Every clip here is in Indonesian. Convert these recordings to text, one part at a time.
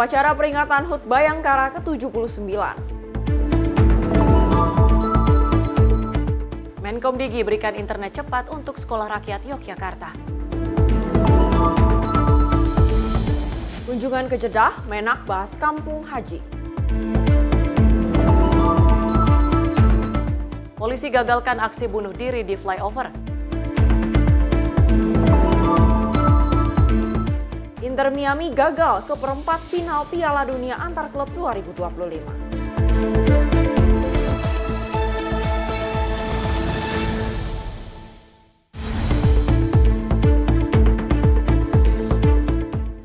upacara peringatan HUT Bayangkara ke-79. Menkom Digi berikan internet cepat untuk Sekolah Rakyat Yogyakarta. Kunjungan ke Jeddah, Menak bahas kampung haji. Polisi gagalkan aksi bunuh diri di flyover. Inter Miami gagal ke perempat final Piala Dunia antar klub 2025.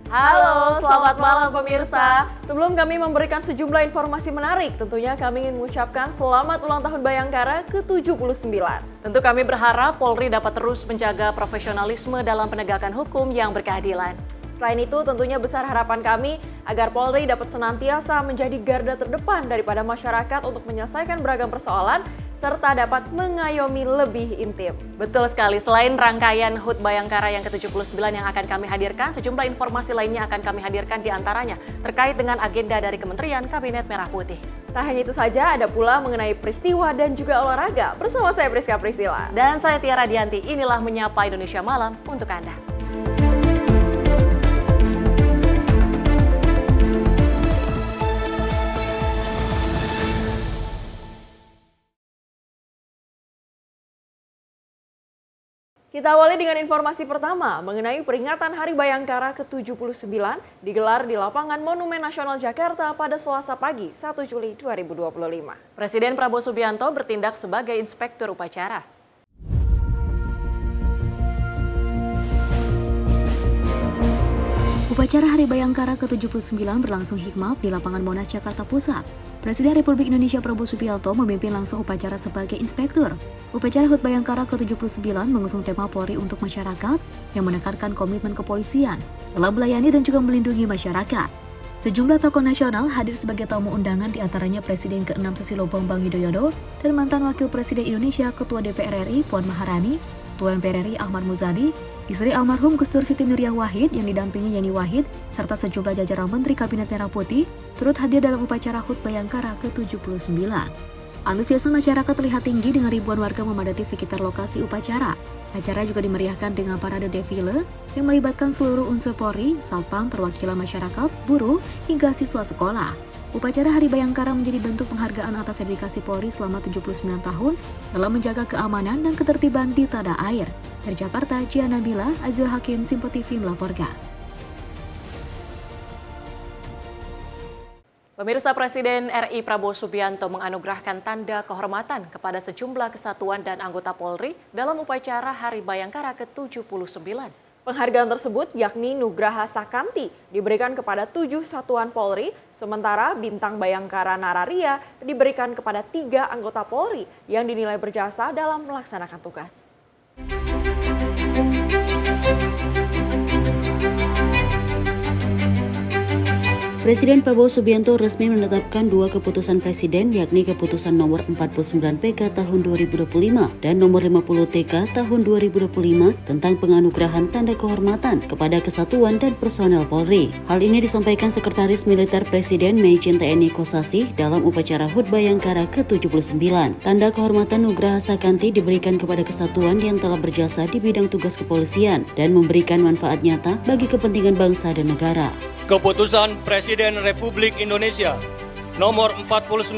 Halo, selamat malam pemirsa. Sebelum kami memberikan sejumlah informasi menarik, tentunya kami ingin mengucapkan selamat ulang tahun Bayangkara ke-79. Tentu kami berharap Polri dapat terus menjaga profesionalisme dalam penegakan hukum yang berkeadilan. Selain itu, tentunya besar harapan kami agar Polri dapat senantiasa menjadi garda terdepan daripada masyarakat untuk menyelesaikan beragam persoalan serta dapat mengayomi lebih intim. Betul sekali, selain rangkaian HUT Bayangkara yang ke-79 yang akan kami hadirkan, sejumlah informasi lainnya akan kami hadirkan diantaranya terkait dengan agenda dari Kementerian Kabinet Merah Putih. Tak hanya itu saja, ada pula mengenai peristiwa dan juga olahraga. Bersama saya Priska Priscilla. Dan saya Tiara Dianti, inilah Menyapa Indonesia Malam untuk Anda. Kita awali dengan informasi pertama mengenai peringatan Hari Bayangkara ke-79 digelar di lapangan Monumen Nasional Jakarta pada Selasa pagi 1 Juli 2025. Presiden Prabowo Subianto bertindak sebagai inspektur upacara. Upacara Hari Bayangkara ke-79 berlangsung hikmat di lapangan Monas, Jakarta Pusat. Presiden Republik Indonesia Prabowo Subianto memimpin langsung upacara sebagai inspektur. Upacara HUT Bayangkara ke-79 mengusung tema Polri untuk masyarakat yang menekankan komitmen kepolisian dalam melayani dan juga melindungi masyarakat. Sejumlah tokoh nasional hadir sebagai tamu undangan, diantaranya Presiden ke-6 Susilo Bambang Yudhoyono dan mantan Wakil Presiden Indonesia Ketua DPR RI Puan Maharani, Ketua MPR RI Ahmad Muzani, istri almarhum Gus Dur Siti Nurbaya Wahid yang didampingi Yeni Wahid, serta sejumlah jajaran Menteri Kabinet Merah Putih turut hadir dalam upacara HUT Bayangkara ke-79. Antusiasme masyarakat terlihat tinggi dengan ribuan warga memadati sekitar lokasi upacara. Acara juga dimeriahkan dengan parade defile yang melibatkan seluruh unsur Polri, Satpam, perwakilan masyarakat, buruh, hingga siswa sekolah. Upacara Hari Bayangkara menjadi bentuk penghargaan atas dedikasi Polri selama 79 tahun dalam menjaga keamanan dan ketertiban di tanah air. Dari Jakarta, Gia Nabila, Azul Hakim, Simpo TV melaporkan. Pemirsa, Presiden RI Prabowo Subianto menganugerahkan tanda kehormatan kepada sejumlah kesatuan dan anggota Polri dalam upacara Hari Bayangkara ke-79. Penghargaan tersebut yakni Nugraha Sakanti diberikan kepada 7 satuan Polri, sementara Bintang Bayangkara Nararia diberikan kepada 3 anggota Polri yang dinilai berjasa dalam melaksanakan tugas. Presiden Prabowo Subianto resmi menetapkan 2 keputusan Presiden, yakni Keputusan Nomor 49 PK Tahun 2025 dan Nomor 50 TK Tahun 2025 tentang penganugerahan tanda kehormatan kepada kesatuan dan personel Polri. Hal ini disampaikan Sekretaris Militer Presiden Maijen TNI Kosasih dalam upacara HUT Bayangkara ke-79. Tanda kehormatan Nugraha Sakanti diberikan kepada kesatuan yang telah berjasa di bidang tugas kepolisian dan memberikan manfaat nyata bagi kepentingan bangsa dan negara. Keputusan Presiden Republik Indonesia Nomor 49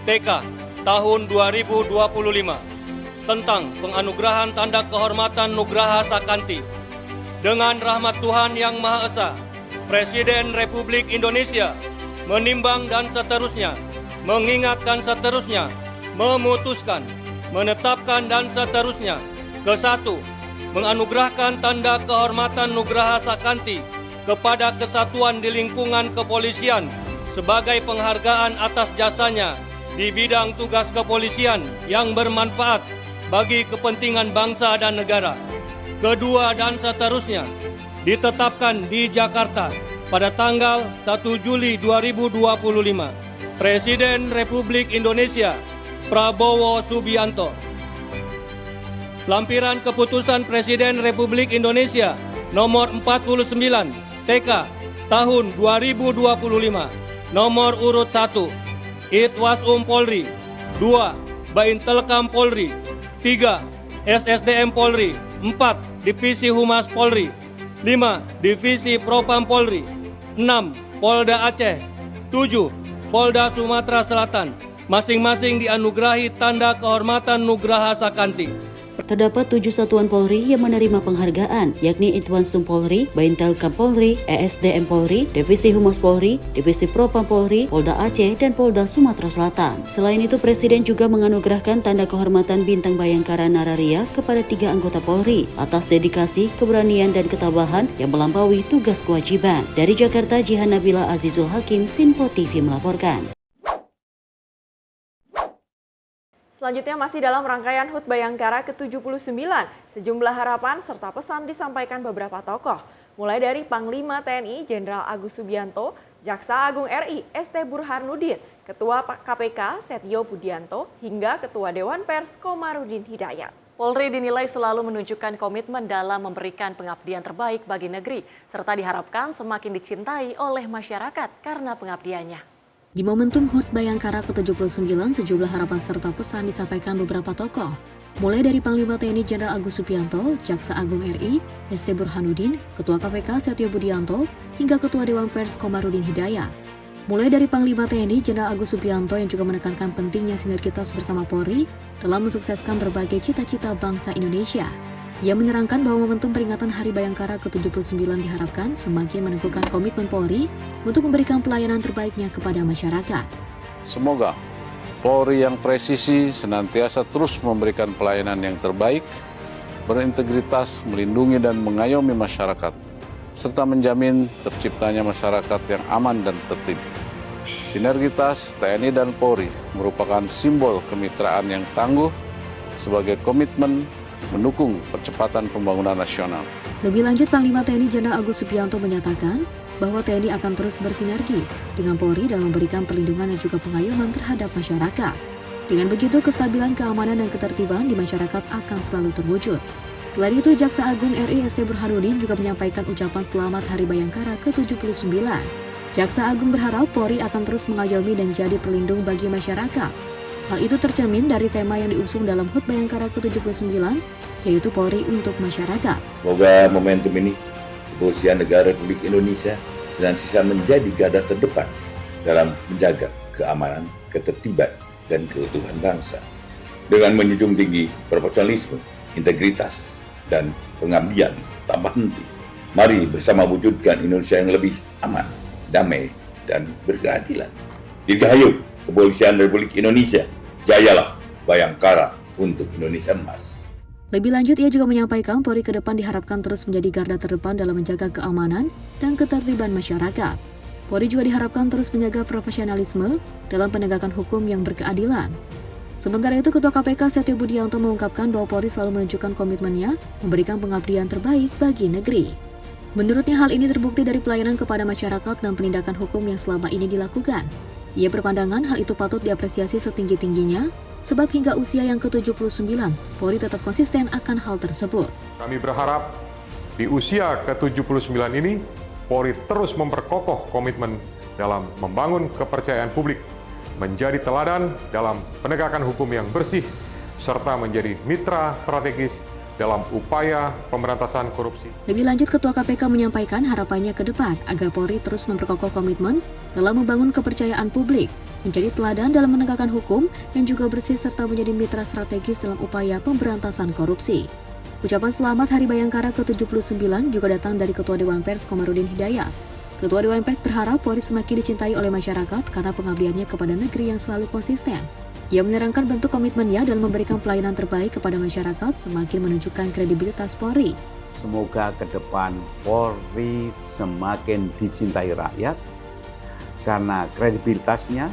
TK Tahun 2025 tentang penganugerahan tanda kehormatan Nugraha Sakanti. Dengan rahmat Tuhan Yang Maha Esa, Presiden Republik Indonesia menimbang dan seterusnya, mengingat dan seterusnya, memutuskan, menetapkan dan seterusnya. Ke-1, menganugerahkan tanda kehormatan Nugraha Sakanti kepada kesatuan di lingkungan kepolisian sebagai penghargaan atas jasanya di bidang tugas kepolisian yang bermanfaat bagi kepentingan bangsa dan negara. Kedua dan seterusnya ditetapkan di Jakarta pada tanggal 1 Juli 2025. Presiden Republik Indonesia Prabowo Subianto. Lampiran Keputusan Presiden Republik Indonesia Nomor 49 TK tahun 2025. Nomor urut 1, Itwasum Polri. 2, Baintelkam Polri. 3, SSDM Polri. 4, Divisi Humas Polri. 5, Divisi Propam Polri. 6, Polda Aceh. 7, Polda Sumatera Selatan. Masing-masing dianugerahi tanda kehormatan Nugraha Sakanti. Terdapat 7 satuan Polri yang menerima penghargaan, yakni Itwansum Polri, Baintelkam Polri, ESDM Polri, Divisi Humas Polri, Divisi Propam Polri, Polda Aceh, dan Polda Sumatera Selatan. Selain itu, Presiden juga menganugerahkan tanda kehormatan Bintang Bayangkara Nararia kepada 3 anggota Polri atas dedikasi, keberanian, dan ketabahan yang melampaui tugas kewajiban. Dari Jakarta, Jihan Nabila Azizul Hakim, Sinpo TV melaporkan. Selanjutnya masih dalam rangkaian HUT Bayangkara ke-79, sejumlah harapan serta pesan disampaikan beberapa tokoh, mulai dari Panglima TNI Jenderal Agus Subianto, Jaksa Agung RI ST Burhanuddin, Ketua KPK Setio Budianto, hingga Ketua Dewan Pers Komarudin Hidayat. Polri dinilai selalu menunjukkan komitmen dalam memberikan pengabdian terbaik bagi negeri, serta diharapkan semakin dicintai oleh masyarakat karena pengabdiannya. Di momentum HUT Bayangkara ke-79, sejumlah harapan serta pesan disampaikan beberapa tokoh. Mulai dari Panglima TNI Jenderal Agus Subianto, Jaksa Agung RI, ST Burhanuddin, Ketua KPK Setio Budianto, hingga Ketua Dewan Pers Komarudin Hidayat. Mulai dari Panglima TNI Jenderal Agus Subianto yang juga menekankan pentingnya sinergitas bersama Polri dalam mensukseskan berbagai cita-cita bangsa Indonesia. Ia menerangkan bahwa momentum peringatan Hari Bayangkara ke-79 diharapkan semakin meneguhkan komitmen Polri untuk memberikan pelayanan terbaiknya kepada masyarakat. Semoga Polri yang presisi senantiasa terus memberikan pelayanan yang terbaik, berintegritas, melindungi dan mengayomi masyarakat, serta menjamin terciptanya masyarakat yang aman dan tertib. Sinergitas TNI dan Polri merupakan simbol kemitraan yang tangguh sebagai komitmen mendukung percepatan pembangunan nasional. Lebih lanjut, Panglima TNI Jenderal Agus Subianto menyatakan bahwa TNI akan terus bersinergi dengan Polri dalam memberikan perlindungan dan juga pengayoman terhadap masyarakat. Dengan begitu, kestabilan keamanan dan ketertiban di masyarakat akan selalu terwujud. Selain itu, Jaksa Agung RI ST Burhanuddin juga menyampaikan ucapan selamat Hari Bayangkara ke-79. Jaksa Agung berharap Polri akan terus mengayomi dan jadi pelindung bagi masyarakat. Hal itu tercermin dari tema yang diusung dalam HUT Bayangkara ke-79, yaitu Polri untuk Masyarakat. Semoga momentum ini, Kepolisian Negara Republik Indonesia senantiasa menjadi garda terdepan dalam menjaga keamanan, ketertiban, dan keutuhan bangsa. Dengan menjunjung tinggi profesionalisme, integritas, dan pengabdian tanpa henti, mari bersama wujudkan Indonesia yang lebih aman, damai, dan berkeadilan. Dirgahayu Kepolisian Republik Indonesia, jayalah Bayangkara untuk Indonesia Emas. Lebih lanjut, ia juga menyampaikan Polri ke depan diharapkan terus menjadi garda terdepan dalam menjaga keamanan dan ketertiban masyarakat. Polri juga diharapkan terus menjaga profesionalisme dalam penegakan hukum yang berkeadilan. Sementara itu, Ketua KPK Setio Budianto mengungkapkan bahwa Polri selalu menunjukkan komitmennya memberikan pengabdian terbaik bagi negeri. Menurutnya, hal ini terbukti dari pelayanan kepada masyarakat dan penindakan hukum yang selama ini dilakukan. Ia berpandangan hal itu patut diapresiasi setinggi-tingginya, sebab hingga usia yang ke-79, Polri tetap konsisten akan hal tersebut. Kami berharap di usia ke-79 ini, Polri terus memperkokoh komitmen dalam membangun kepercayaan publik, menjadi teladan dalam penegakan hukum yang bersih, serta menjadi mitra strategis dalam upaya pemberantasan korupsi. Lebih lanjut, Ketua KPK menyampaikan harapannya ke depan agar Polri terus memperkokoh komitmen dalam membangun kepercayaan publik, menjadi teladan dalam menegakkan hukum yang juga bersih serta menjadi mitra strategis dalam upaya pemberantasan korupsi. Ucapan selamat Hari Bayangkara ke-79 juga datang dari Ketua Dewan Pers Komarudin Hidayat. Ketua Dewan Pers berharap Polri semakin dicintai oleh masyarakat karena pengabdiannya kepada negeri yang selalu konsisten. Ia menerangkan bentuk komitmennya dalam memberikan pelayanan terbaik kepada masyarakat semakin menunjukkan kredibilitas Polri. Semoga ke depan Polri semakin dicintai rakyat karena kredibilitasnya,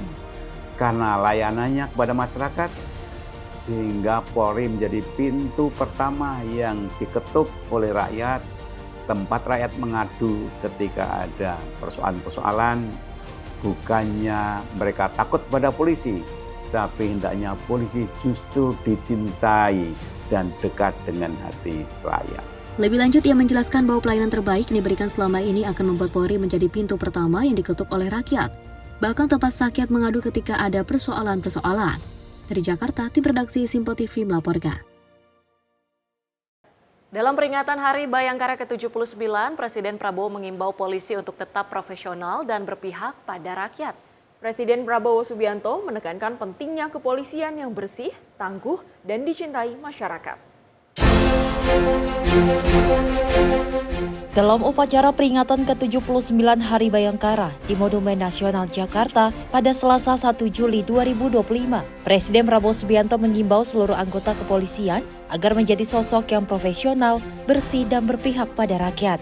karena layanannya kepada masyarakat, sehingga Polri menjadi pintu pertama yang diketuk oleh rakyat, tempat rakyat mengadu ketika ada persoalan-persoalan. Bukannya mereka takut pada polisi, tapi hendaknya polisi justru dicintai dan dekat dengan hati rakyat. Lebih lanjut, ia menjelaskan bahwa pelayanan terbaik yang diberikan selama ini akan membuat Polri menjadi pintu pertama yang diketuk oleh rakyat. Bahkan tempat rakyat mengadu ketika ada persoalan-persoalan. Dari Jakarta, tim redaksi Simpo TV melaporkan. Dalam peringatan Hari Bayangkara ke-79, Presiden Prabowo mengimbau polisi untuk tetap profesional dan berpihak pada rakyat. Presiden Prabowo Subianto menekankan pentingnya kepolisian yang bersih, tangguh, dan dicintai masyarakat. Dalam upacara peringatan ke-79 Hari Bayangkara di Monumen Nasional Jakarta pada Selasa 1 Juli 2025, Presiden Prabowo Subianto mengimbau seluruh anggota kepolisian agar menjadi sosok yang profesional, bersih, dan berpihak pada rakyat.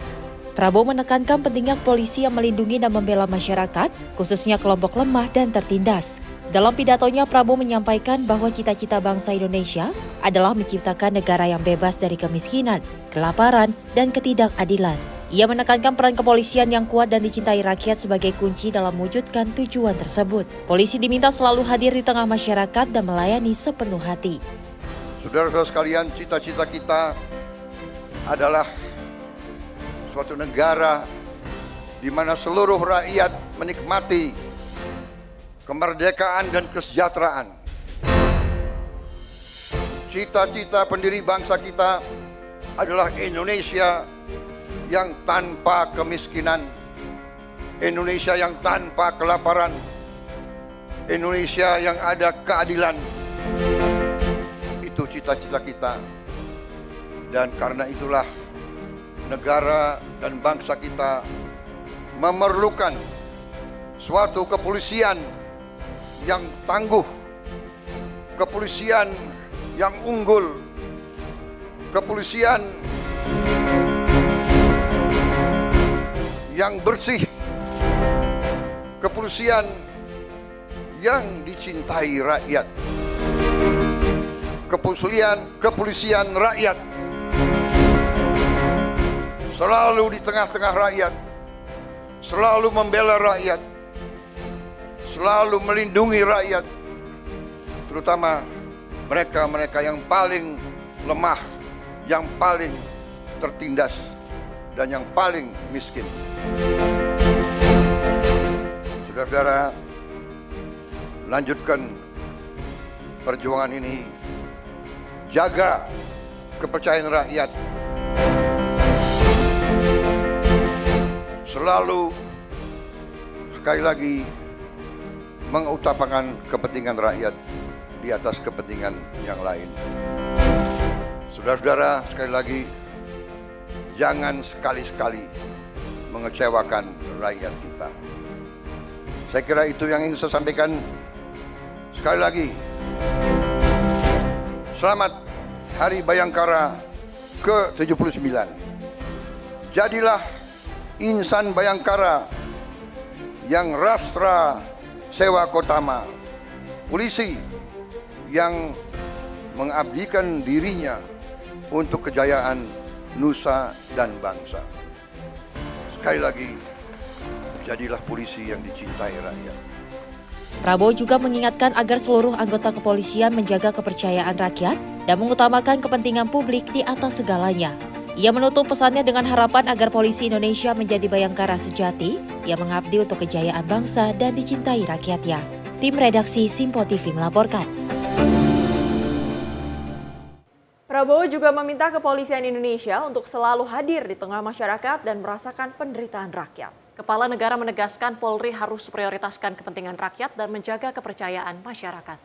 Prabowo menekankan pentingnya polisi yang melindungi dan membela masyarakat, khususnya kelompok lemah dan tertindas. Dalam pidatonya, Prabowo menyampaikan bahwa cita-cita bangsa Indonesia adalah menciptakan negara yang bebas dari kemiskinan, kelaparan, dan ketidakadilan. Ia menekankan peran kepolisian yang kuat dan dicintai rakyat sebagai kunci dalam mewujudkan tujuan tersebut. Polisi diminta selalu hadir di tengah masyarakat dan melayani sepenuh hati. Saudara-saudara sekalian, cita-cita kita adalah suatu negara di mana seluruh rakyat menikmati kemerdekaan dan kesejahteraan. Cita-cita pendiri bangsa kita adalah Indonesia yang tanpa kemiskinan, Indonesia yang tanpa kelaparan, Indonesia yang ada keadilan. Itu cita-cita kita. Dan karena itulah negara dan bangsa kita memerlukan suatu kepolisian yang tangguh, kepolisian yang unggul, kepolisian yang bersih, kepolisian yang dicintai rakyat, kepolisian rakyat, selalu di tengah-tengah rakyat, selalu membela rakyat, selalu melindungi rakyat, terutama mereka-mereka yang paling lemah, yang paling tertindas, dan yang paling miskin. Saudara-saudara, lanjutkan perjuangan ini, jaga kepercayaan rakyat, selalu sekali lagi mengutamakan kepentingan rakyat di atas kepentingan yang lain. Saudara-saudara, sekali lagi, jangan sekali-sekali mengecewakan rakyat kita. Saya kira itu yang ingin saya sampaikan. Sekali lagi, selamat Hari Bayangkara ke-79. Jadilah insan Bayangkara yang rastra sewa kotama, polisi yang mengabdikan dirinya untuk kejayaan nusa dan bangsa. Sekali lagi, jadilah polisi yang dicintai rakyat. Prabowo juga mengingatkan agar seluruh anggota kepolisian menjaga kepercayaan rakyat dan mengutamakan kepentingan publik di atas segalanya. Ia menutup pesannya dengan harapan agar polisi Indonesia menjadi Bayangkara sejati yang mengabdi untuk kejayaan bangsa dan dicintai rakyatnya. Tim redaksi Simpo TV melaporkan. Prabowo juga meminta kepolisian Indonesia untuk selalu hadir di tengah masyarakat dan merasakan penderitaan rakyat. Kepala negara menegaskan Polri harus prioritaskan kepentingan rakyat dan menjaga kepercayaan masyarakat.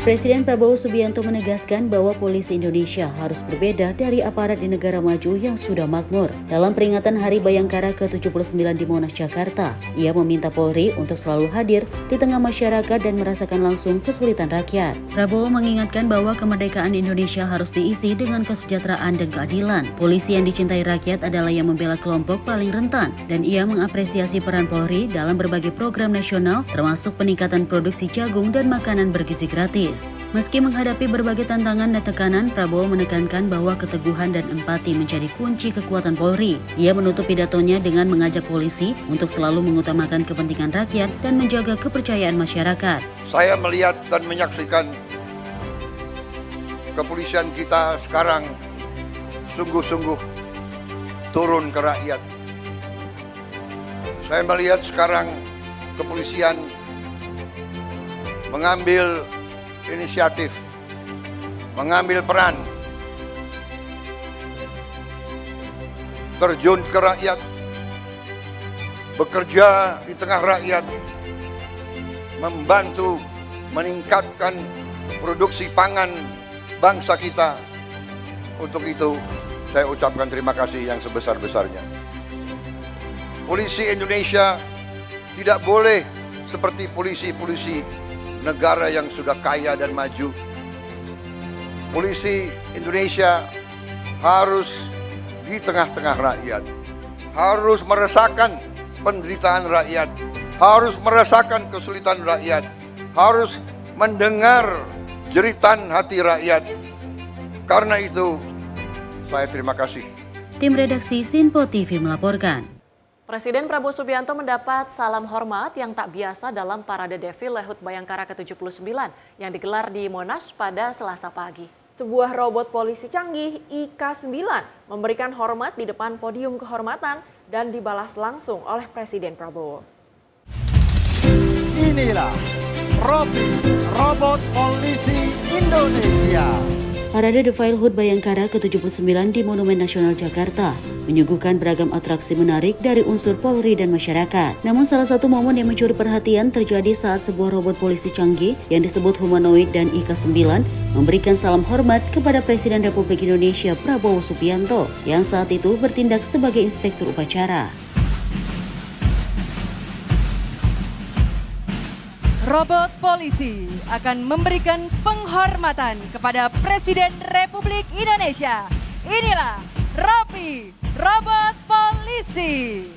Presiden Prabowo Subianto menegaskan bahwa polisi Indonesia harus berbeda dari aparat di negara maju yang sudah makmur. Dalam peringatan Hari Bayangkara ke-79 di Monas, Jakarta, ia meminta Polri untuk selalu hadir di tengah masyarakat dan merasakan langsung kesulitan rakyat. Prabowo mengingatkan bahwa kemerdekaan Indonesia harus diisi dengan kesejahteraan dan keadilan. Polisi yang dicintai rakyat adalah yang membela kelompok paling rentan, dan ia mengapresiasi peran Polri dalam berbagai program nasional, termasuk peningkatan produksi jagung dan makanan bergizi gratis. Meski menghadapi berbagai tantangan dan tekanan, Prabowo menekankan bahwa keteguhan dan empati menjadi kunci kekuatan Polri. Ia menutup pidatonya dengan mengajak polisi untuk selalu mengutamakan kepentingan rakyat dan menjaga kepercayaan masyarakat. Saya melihat dan menyaksikan kepolisian kita sekarang sungguh-sungguh turun ke rakyat. Saya melihat sekarang kepolisian mengambil inisiatif, mengambil peran, terjun ke rakyat, bekerja di tengah rakyat, membantu meningkatkan produksi pangan bangsa kita. Untuk itu, saya ucapkan terima kasih yang sebesar-besarnya. Polisi Indonesia tidak boleh seperti polisi-polisi negara yang sudah kaya dan maju. Polisi Indonesia harus di tengah-tengah rakyat, harus merasakan penderitaan rakyat, harus merasakan kesulitan rakyat, harus mendengar jeritan hati rakyat. Karena itu, saya terima kasih. Tim redaksi Sinpo TV melaporkan. Presiden Prabowo Subianto mendapat salam hormat yang tak biasa dalam parade defile HUT Bayangkara ke-79 yang digelar di Monas pada Selasa pagi. Sebuah robot polisi canggih IK-9 memberikan hormat di depan podium kehormatan dan dibalas langsung oleh Presiden Prabowo. Inilah Robi, robot polisi Indonesia. Parade defile HUT Bayangkara ke-79 di Monumen Nasional Jakarta menyuguhkan beragam atraksi menarik dari unsur Polri dan masyarakat. Namun salah satu momen yang mencuri perhatian terjadi saat sebuah robot polisi canggih yang disebut humanoid dan IK-9 memberikan salam hormat kepada Presiden Republik Indonesia Prabowo Subianto yang saat itu bertindak sebagai inspektur upacara. Robot polisi akan memberikan penghormatan kepada Presiden Republik Indonesia. Inilah Robi, robot polisi.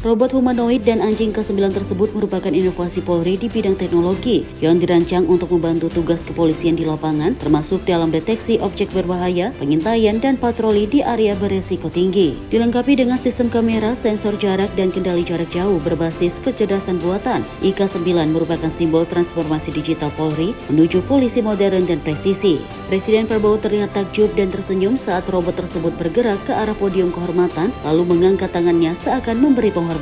Robot humanoid dan anjing K9 tersebut merupakan inovasi Polri di bidang teknologi yang dirancang untuk membantu tugas kepolisian di lapangan, termasuk dalam deteksi objek berbahaya, pengintaian, dan patroli di area beresiko tinggi. Dilengkapi dengan sistem kamera, sensor jarak, dan kendali jarak jauh berbasis kecerdasan buatan, IK-9 merupakan simbol transformasi digital Polri menuju polisi modern dan presisi. Presiden Prabowo terlihat takjub dan tersenyum saat robot tersebut bergerak ke arah podium kehormatan, lalu mengangkat tangannya seakan memberi penghormatan.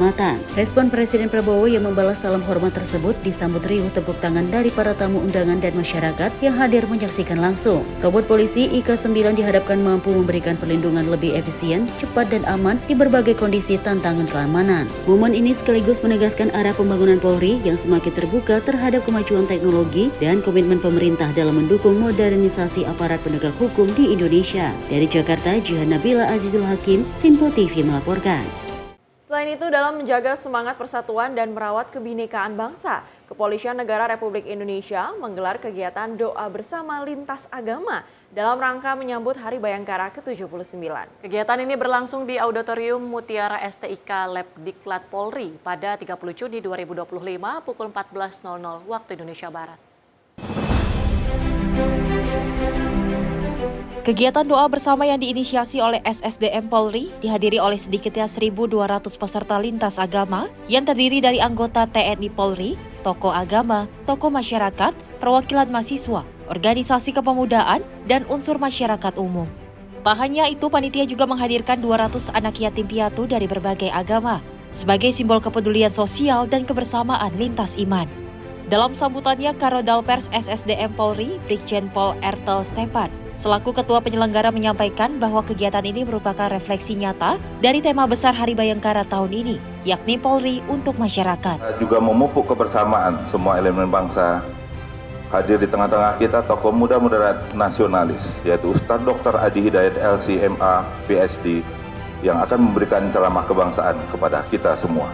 Respon Presiden Prabowo yang membalas salam hormat tersebut disambut riuh tepuk tangan dari para tamu undangan dan masyarakat yang hadir menyaksikan langsung. Robot polisi IK-9 diharapkan mampu memberikan perlindungan lebih efisien, cepat, dan aman di berbagai kondisi tantangan keamanan. Momen ini sekaligus menegaskan arah pembangunan Polri yang semakin terbuka terhadap kemajuan teknologi dan komitmen pemerintah dalam mendukung modernisasi aparat penegak hukum di Indonesia. Dari Jakarta, Jihan Nabila Azizul Hakim, Sinpo TV melaporkan. Selain itu, dalam menjaga semangat persatuan dan merawat kebinekaan bangsa, Kepolisian Negara Republik Indonesia menggelar kegiatan doa bersama lintas agama dalam rangka menyambut Hari Bayangkara ke-79. Kegiatan ini berlangsung di Auditorium Mutiara STIK Lab Diklat Polri pada 30 Juni 2025 pukul 14.00 waktu Indonesia Barat. Kegiatan doa bersama yang diinisiasi oleh SSDM Polri dihadiri oleh sedikitnya 1.200 peserta lintas agama yang terdiri dari anggota TNI Polri, tokoh agama, tokoh masyarakat, perwakilan mahasiswa, organisasi kepemudaan, dan unsur masyarakat umum. Tak hanya itu, panitia juga menghadirkan 200 anak yatim piatu dari berbagai agama sebagai simbol kepedulian sosial dan kebersamaan lintas iman. Dalam sambutannya, Karodal Pers SSDM Polri, Brigjen Pol Ertel Stepan, selaku Ketua Penyelenggara menyampaikan bahwa kegiatan ini merupakan refleksi nyata dari tema besar Hari Bayangkara tahun ini, yakni Polri untuk masyarakat. Juga memupuk kebersamaan semua elemen bangsa. Hadir di tengah-tengah kita tokoh muda moderat nasionalis, yaitu Ustadz Dr. Adi Hidayat LC.MA, PhD, yang akan memberikan ceramah kebangsaan kepada kita semua.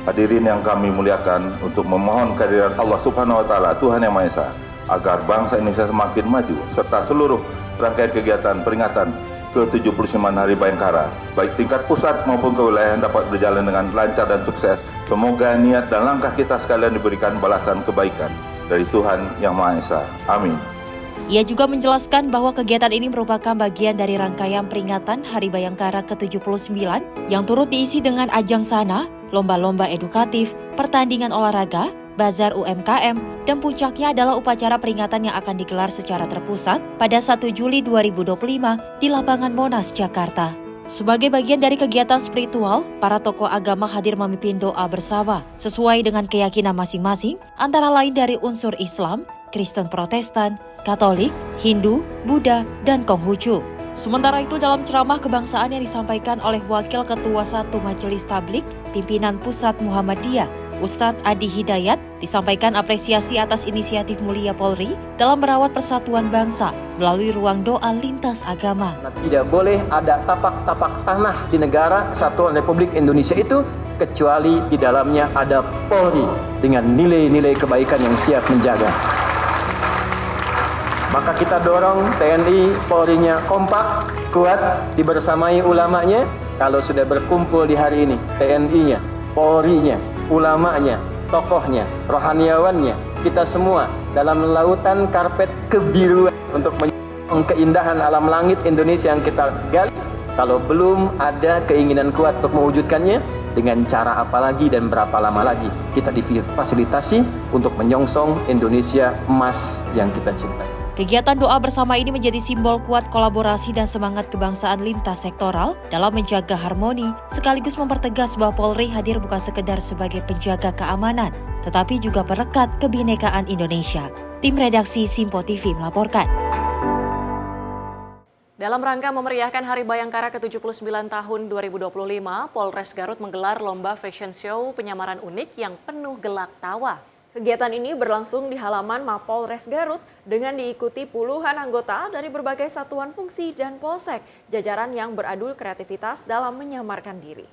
Hadirin yang kami muliakan, untuk memohon kehadiran Allah Subhanahu wa Ta'ala, Tuhan Yang Maha Esa, agar bangsa Indonesia semakin maju, serta seluruh rangkaian kegiatan peringatan ke-79 Hari Bayangkara, baik tingkat pusat maupun kewilayahan dapat berjalan dengan lancar dan sukses. Semoga niat dan langkah kita sekalian diberikan balasan kebaikan dari Tuhan Yang Maha Esa. Amin. Ia juga menjelaskan bahwa kegiatan ini merupakan bagian dari rangkaian peringatan Hari Bayangkara ke-79 yang turut diisi dengan ajang sana, lomba-lomba edukatif, pertandingan olahraga, bazar UMKM, dan puncaknya adalah upacara peringatan yang akan digelar secara terpusat pada 1 Juli 2025 di lapangan Monas, Jakarta. Sebagai bagian dari kegiatan spiritual, para tokoh agama hadir memimpin doa bersama sesuai dengan keyakinan masing-masing, antara lain dari unsur Islam, Kristen Protestan, Katolik, Hindu, Buddha, dan Konghucu. Sementara itu dalam ceramah kebangsaan yang disampaikan oleh Wakil Ketua 1 Majelis Tablik Pimpinan Pusat Muhammadiyah, Ustadz Adi Hidayat, disampaikan apresiasi atas inisiatif mulia Polri dalam merawat persatuan bangsa melalui ruang doa lintas agama. Tidak boleh ada tapak-tapak tanah di negara kesatuan Republik Indonesia itu kecuali di dalamnya ada Polri dengan nilai-nilai kebaikan yang siap menjaga. Maka kita dorong TNI, Polri-nya kompak, kuat, dibersamai ulamanya. Kalau sudah berkumpul di hari ini, TNI-nya, Polri-nya, ulamanya, tokohnya, rohaniawannya, kita semua dalam lautan karpet kebiruan untuk menyambung keindahan alam langit Indonesia yang kita gali. Kalau belum ada keinginan kuat untuk mewujudkannya, dengan cara apa lagi dan berapa lama lagi kita difasilitasi untuk menyongsong Indonesia emas yang kita cintai. Kegiatan doa bersama ini menjadi simbol kuat kolaborasi dan semangat kebangsaan lintas sektoral dalam menjaga harmoni, sekaligus mempertegas bahwa Polri hadir bukan sekedar sebagai penjaga keamanan, tetapi juga perekat kebinekaan Indonesia. Tim redaksi Simpo TV melaporkan. Dalam rangka memeriahkan Hari Bayangkara ke-79 tahun 2025, Polres Garut menggelar lomba fashion show penyamaran unik yang penuh gelak tawa. Kegiatan ini berlangsung di halaman Mapolres Garut dengan diikuti puluhan anggota dari berbagai satuan fungsi dan polsek, jajaran yang beradu kreativitas dalam menyamarkan diri.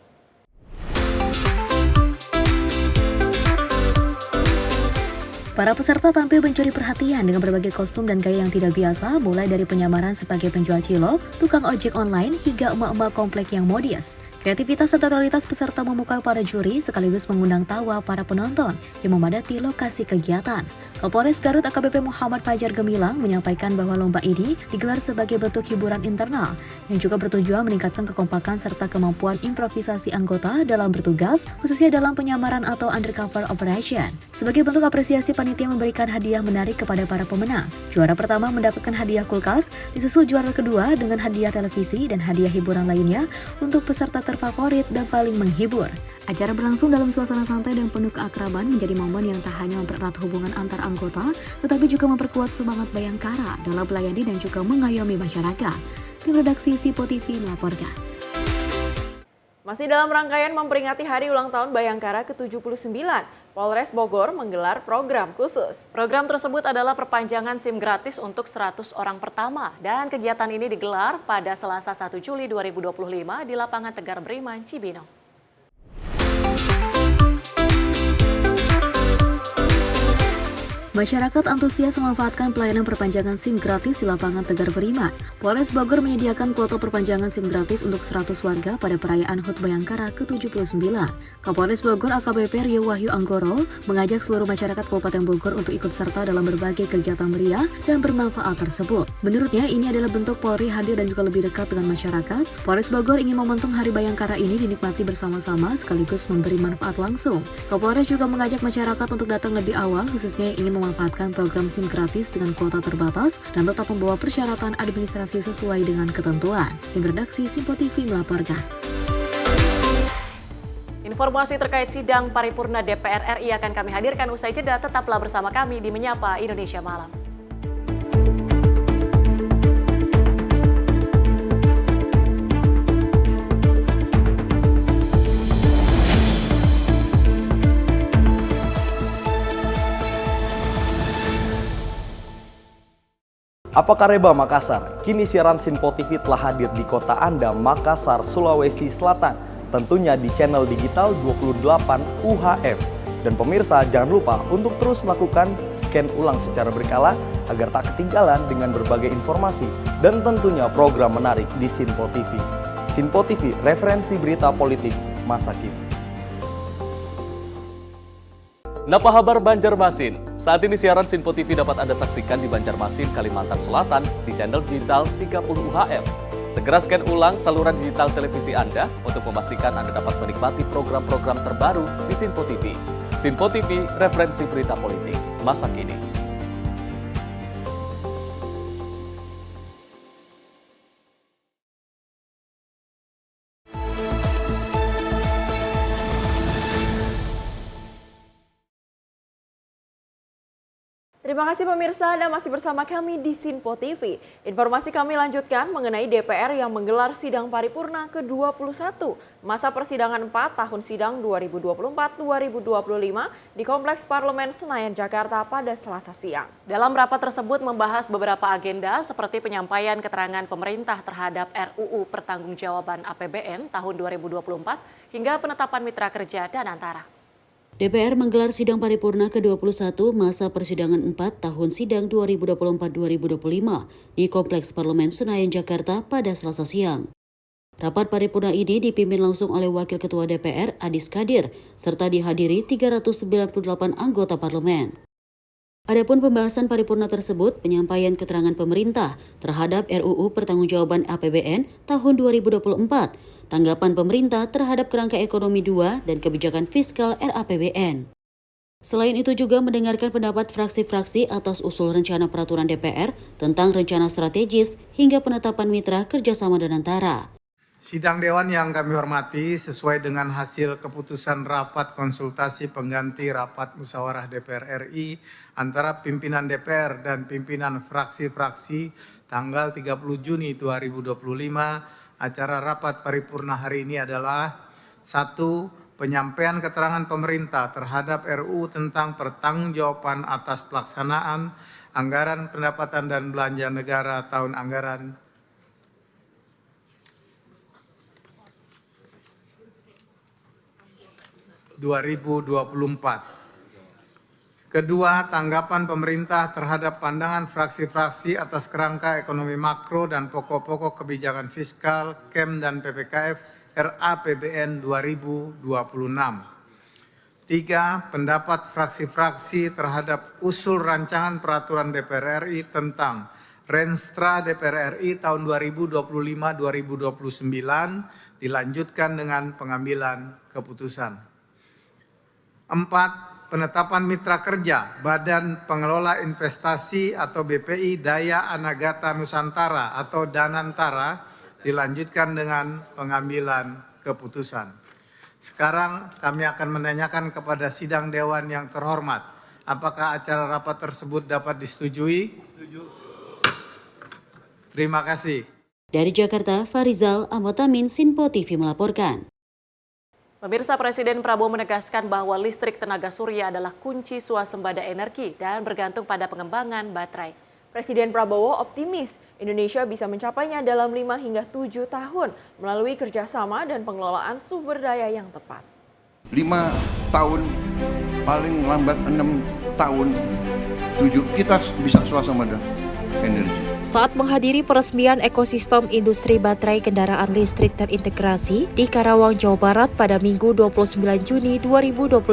Para peserta tampil mencuri perhatian dengan berbagai kostum dan gaya yang tidak biasa, mulai dari penyamaran sebagai penjual cilok, tukang ojek online, hingga emak-emak komplek yang modis. Kreativitas dan totalitas peserta memukau para juri sekaligus mengundang tawa para penonton yang memadati lokasi kegiatan. Kapolres Garut AKBP Muhammad Fajar Gemilang menyampaikan bahwa lomba ini digelar sebagai bentuk hiburan internal yang juga bertujuan meningkatkan kekompakan serta kemampuan improvisasi anggota dalam bertugas, khususnya dalam penyamaran atau undercover operation. Sebagai bentuk apresiasi, panitia memberikan hadiah menarik kepada para pemenang. Juara pertama mendapatkan hadiah kulkas, disusul juara kedua dengan hadiah televisi dan hadiah hiburan lainnya untuk peserta terfavorit dan paling menghibur. Acara berlangsung dalam suasana santai dan penuh keakraban, menjadi momen yang tak hanya mempererat hubungan antar anggota, tetapi juga memperkuat semangat Bayangkara dalam melayani dan juga mengayomi masyarakat. Tim redaksi Simpo TV melaporkan. Masih dalam rangkaian memperingati Hari Ulang Tahun Bayangkara ke-79, Polres Bogor menggelar program khusus. Program tersebut adalah perpanjangan SIM gratis untuk 100 orang pertama, dan kegiatan ini digelar pada Selasa 1 Juli 2025 di lapangan Tegar Beriman, Cibinong. Masyarakat antusias memanfaatkan pelayanan perpanjangan SIM gratis di lapangan Tegar Beriman. Polres Bogor menyediakan kuota perpanjangan SIM gratis untuk 100 warga pada perayaan HUT Bayangkara ke-79. Kapolres Bogor AKBP Rio Wahyu Anggoro mengajak seluruh masyarakat Kabupaten Bogor untuk ikut serta dalam berbagai kegiatan meriah dan bermanfaat tersebut. Menurutnya, ini adalah bentuk Polri hadir dan juga lebih dekat dengan masyarakat. Polres Bogor ingin momentum Hari Bayangkara ini dinikmati bersama-sama sekaligus memberi manfaat langsung. Kapolres juga mengajak masyarakat untuk datang lebih awal, khususnya yang ingin memanfaatkan program SIM gratis dengan kuota terbatas dan tetap membawa persyaratan administrasi sesuai dengan ketentuan. Tim redaksi Simpo TV melaporkan. Informasi terkait sidang paripurna DPR RI akan kami hadirkan usai jeda. Tetaplah bersama kami di Menyapa Indonesia Malam. Apa kabar Makassar? Kini siaran Simpo TV telah hadir di kota Anda, Makassar, Sulawesi Selatan. Tentunya di channel digital 28 UHF. Dan pemirsa jangan lupa untuk terus melakukan scan ulang secara berkala agar tak ketinggalan dengan berbagai informasi dan tentunya program menarik di Simpo TV. Simpo TV, referensi berita politik masa kini. Napa kabar Banjarmasin? Saat ini siaran Simpo TV dapat Anda saksikan di Banjarmasin, Kalimantan Selatan di channel digital 30 UHF. Segera scan ulang saluran digital televisi Anda untuk memastikan Anda dapat menikmati program-program terbaru di Simpo TV. Sinpo TV, referensi berita politik masa kini. Terima kasih pemirsa, Anda masih bersama kami di Sinpo TV. Informasi kami lanjutkan mengenai DPR yang menggelar sidang paripurna ke-21 masa persidangan 4 tahun sidang 2024-2025 di Kompleks Parlemen Senayan, Jakarta pada Selasa siang. Dalam rapat tersebut membahas beberapa agenda seperti penyampaian keterangan pemerintah terhadap RUU Pertanggungjawaban APBN tahun 2024 hingga penetapan mitra kerja dan antara. DPR menggelar sidang paripurna ke-21 masa persidangan 4 tahun sidang 2024-2025 di Kompleks Parlemen Senayan, Jakarta pada Selasa siang. Rapat paripurna ini dipimpin langsung oleh Wakil Ketua DPR Adis Kadir serta dihadiri 398 anggota parlemen. Adapun pembahasan paripurna tersebut penyampaian keterangan pemerintah terhadap RUU Pertanggungjawaban APBN tahun 2024, tanggapan pemerintah terhadap kerangka ekonomi 2 dan kebijakan fiskal RAPBN. Selain itu juga mendengarkan pendapat fraksi-fraksi atas usul rencana peraturan DPR tentang rencana strategis hingga penetapan mitra kerjasama dan antara. Sidang Dewan yang kami hormati, sesuai dengan hasil keputusan rapat konsultasi pengganti rapat musyawarah DPR RI antara pimpinan DPR dan pimpinan fraksi-fraksi tanggal 30 Juni 2025, acara rapat paripurna hari ini adalah 1. Penyampaian keterangan pemerintah terhadap RUU tentang pertanggungjawaban atas pelaksanaan anggaran pendapatan dan belanja negara tahun anggaran 2024. Kedua, tanggapan pemerintah terhadap pandangan fraksi-fraksi atas kerangka ekonomi makro dan pokok-pokok kebijakan fiskal, KEM dan PPKF RAPBN 2026. 3. Pendapat fraksi-fraksi terhadap usul rancangan peraturan DPR RI tentang Renstra DPR RI tahun 2025-2029 dilanjutkan dengan pengambilan keputusan. 4. Penetapan mitra kerja Badan Pengelola Investasi atau BPI Daya Anagata Nusantara atau Danantara dilanjutkan dengan pengambilan keputusan. Sekarang kami akan menanyakan kepada sidang Dewan yang terhormat, apakah acara rapat tersebut dapat disetujui? Setuju. Terima kasih. Dari Jakarta, Farizal Ahmad Amin, Sinpo TV melaporkan. Pemirsa, Presiden Prabowo menegaskan bahwa listrik tenaga surya adalah kunci swasembada energi dan bergantung pada pengembangan baterai. Presiden Prabowo optimis Indonesia bisa mencapainya dalam 5 hingga 7 tahun melalui kerjasama dan pengelolaan sumber daya yang tepat. 5 tahun, paling lambat 6 tahun, 7 kita bisa swasembada energi. Saat menghadiri peresmian ekosistem industri baterai kendaraan listrik terintegrasi di Karawang, Jawa Barat pada Minggu 29 Juni 2025,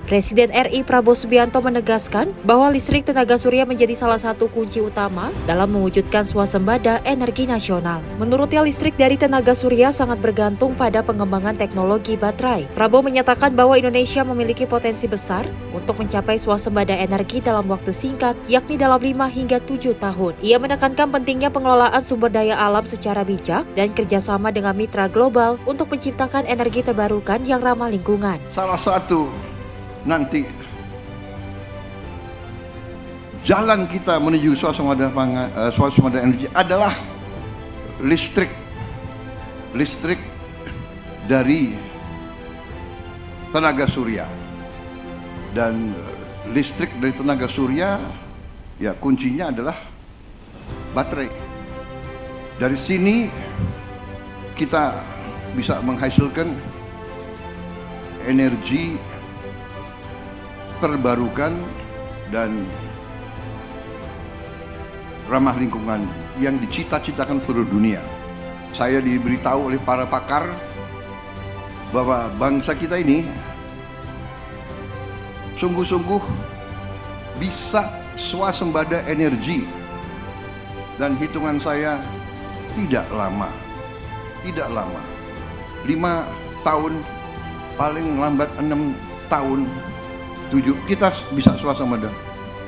Presiden RI Prabowo Subianto menegaskan bahwa listrik tenaga surya menjadi salah satu kunci utama dalam mewujudkan swasembada energi nasional. Menurutnya, listrik dari tenaga surya sangat bergantung pada pengembangan teknologi baterai. Prabowo menyatakan bahwa Indonesia memiliki potensi besar untuk mencapai swasembada energi dalam waktu singkat, yakni dalam 5 hingga 7 tahun. Ia menekankan pentingnya pengelolaan sumber daya alam secara bijak dan kerjasama dengan mitra global untuk menciptakan energi terbarukan yang ramah lingkungan. Salah satu nanti jalan kita menuju swasembada energi adalah listrik dari tenaga surya. Dan listrik dari tenaga surya ya kuncinya adalah baterai. Dari sini kita bisa menghasilkan energi terbarukan dan ramah lingkungan yang dicita-citakan seluruh dunia. Saya diberitahu oleh para pakar bahwa bangsa kita ini sungguh-sungguh bisa swasembada energi. Dan hitungan saya tidak lama. 5 tahun, paling lambat 6 tahun, kita bisa swasembada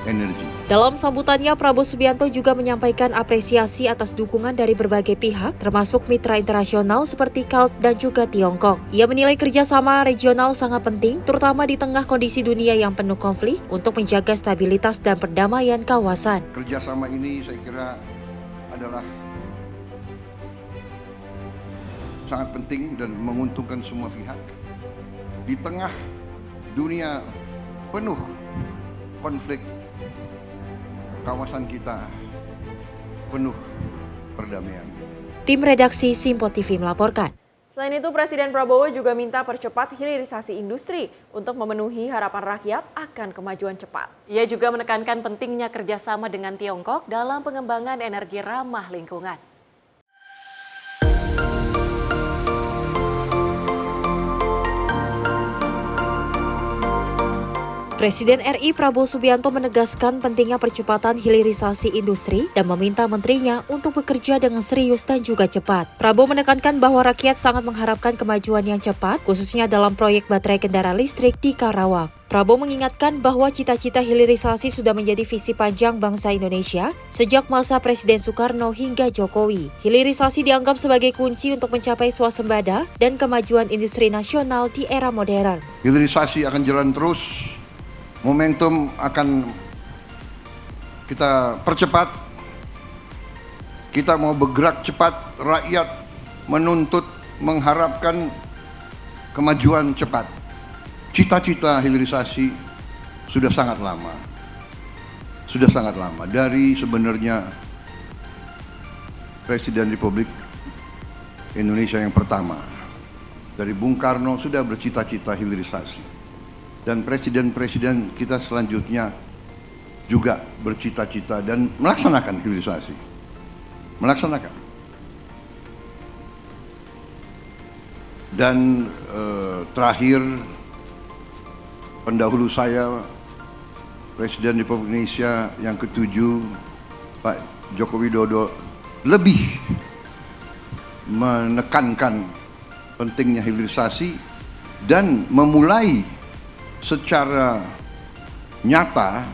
energi. Dalam sambutannya, Prabowo Subianto juga menyampaikan apresiasi atas dukungan dari berbagai pihak, termasuk mitra internasional seperti KALT dan juga Tiongkok. Ia menilai kerjasama regional sangat penting, terutama di tengah kondisi dunia yang penuh konflik, untuk menjaga stabilitas dan perdamaian kawasan. Kerjasama ini saya kira adalah sangat penting dan menguntungkan semua pihak. Di tengah dunia penuh konflik, kawasan kita penuh perdamaian. Tim redaksi Simpo TV melaporkan. Selain itu, Presiden Prabowo juga minta percepat hilirisasi industri untuk memenuhi harapan rakyat akan kemajuan cepat. Ia juga menekankan pentingnya kerjasama dengan Tiongkok dalam pengembangan energi ramah lingkungan. Presiden RI Prabowo Subianto menegaskan pentingnya percepatan hilirisasi industri dan meminta menterinya untuk bekerja dengan serius dan juga cepat. Prabowo menekankan bahwa rakyat sangat mengharapkan kemajuan yang cepat, khususnya dalam proyek baterai kendaraan listrik di Karawang. Prabowo mengingatkan bahwa cita-cita hilirisasi sudah menjadi visi panjang bangsa Indonesia sejak masa Presiden Soekarno hingga Jokowi. Hilirisasi dianggap sebagai kunci untuk mencapai swasembada dan kemajuan industri nasional di era modern. Hilirisasi akan jalan terus. Momentum akan kita percepat. Kita mau bergerak cepat, rakyat menuntut, mengharapkan kemajuan cepat. Cita-cita hilirisasi sudah sangat lama. Sudah sangat lama. Dari sebenarnya Presiden Republik Indonesia yang pertama. Dari Bung Karno sudah bercita-cita hilirisasi. Dan presiden-presiden kita selanjutnya juga bercita-cita dan melaksanakan hilirisasi. Melaksanakan. Dan terakhir, pendahulu saya, Presiden Republik Indonesia yang ke-7, Pak Joko Widodo, lebih menekankan pentingnya hilirisasi dan memulai secara nyata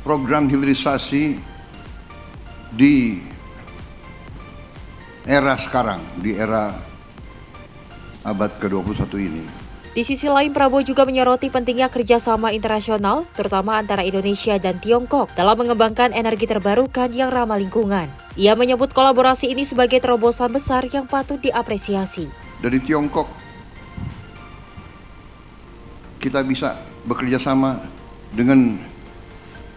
program hilirisasi di era sekarang, di era abad ke-21 ini. Di sisi lain, Prabowo juga menyoroti pentingnya kerjasama internasional, terutama antara Indonesia dan Tiongkok, dalam mengembangkan energi terbarukan yang ramah lingkungan. Ia menyebut kolaborasi ini sebagai terobosan besar yang patut diapresiasi. Dari Tiongkok, kita bisa bekerja sama dengan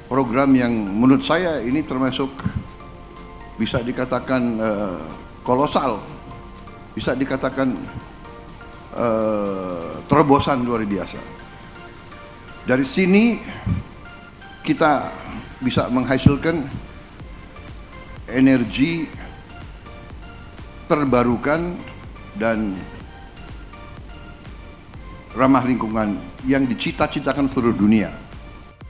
program yang menurut saya ini termasuk bisa dikatakan kolosal, bisa dikatakan terobosan luar biasa. Dari sini kita bisa menghasilkan energi terbarukan dan ramah lingkungan yang dicita-citakan seluruh dunia.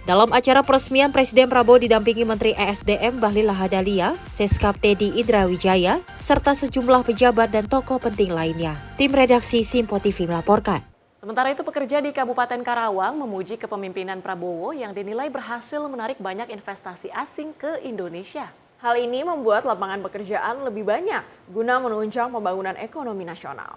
Dalam acara peresmian, Presiden Prabowo didampingi Menteri ESDM Bahlil Lahadalia, Seskap Teddy Indrawijaya, serta sejumlah pejabat dan tokoh penting lainnya. Tim redaksi Simpo TV melaporkan. Sementara itu, pekerja di Kabupaten Karawang memuji kepemimpinan Prabowo yang dinilai berhasil menarik banyak investasi asing ke Indonesia. Hal ini membuat lapangan pekerjaan lebih banyak guna menunjang pembangunan ekonomi nasional.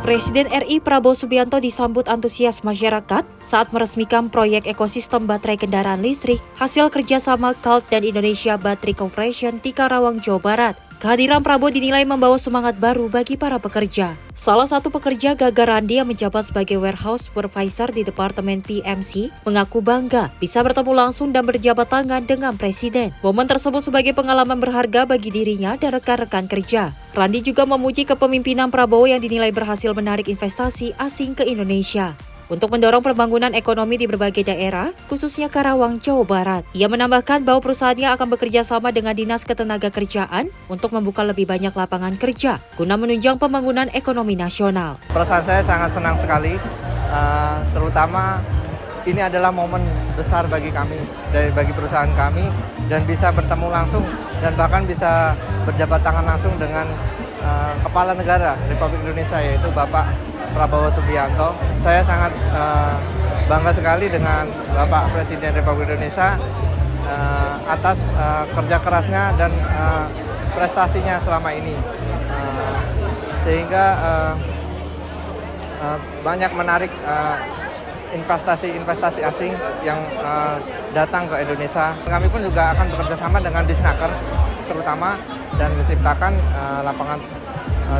Presiden RI Prabowo Subianto disambut antusias masyarakat saat meresmikan proyek ekosistem baterai kendaraan listrik hasil kerjasama KALT dan Indonesia Battery Corporation di Karawang, Jawa Barat. Kehadiran Prabowo dinilai membawa semangat baru bagi para pekerja. Salah satu pekerja, Gaga Randi, yang menjabat sebagai warehouse supervisor di Departemen PMC, mengaku bangga bisa bertemu langsung dan berjabat tangan dengan Presiden. Momen tersebut sebagai pengalaman berharga bagi dirinya dan rekan-rekan kerja. Randi juga memuji kepemimpinan Prabowo yang dinilai berhasil menarik investasi asing ke Indonesia untuk mendorong pembangunan ekonomi di berbagai daerah, khususnya Karawang, Jawa Barat. Ia menambahkan bahwa perusahaannya akan bekerja sama dengan Dinas Ketenagakerjaan untuk membuka lebih banyak lapangan kerja guna menunjang pembangunan ekonomi nasional. Perasaan saya sangat senang sekali, terutama ini adalah momen besar bagi kami, bagi perusahaan kami, dan bisa bertemu langsung dan bahkan bisa berjabat tangan langsung dengan Kepala Negara Republik Indonesia, yaitu Bapak Prabowo Subianto. Saya sangat bangga sekali dengan Bapak Presiden Republik Indonesia atas kerja kerasnya dan prestasinya selama ini, sehingga banyak menarik investasi asing yang datang ke Indonesia. Kami pun juga akan bekerja sama dengan Disnaker terutama dan menciptakan lapangan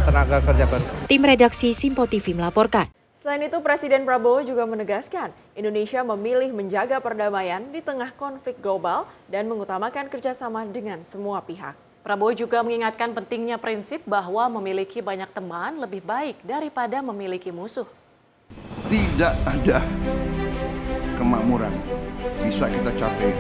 tenaga kerja baru. Tim redaksi Simpo TV melaporkan. Selain itu, Presiden Prabowo juga menegaskan Indonesia memilih menjaga perdamaian di tengah konflik global dan mengutamakan kerjasama dengan semua pihak. Prabowo juga mengingatkan pentingnya prinsip bahwa memiliki banyak teman lebih baik daripada memiliki musuh. Tidak ada kemakmuran bisa kita capai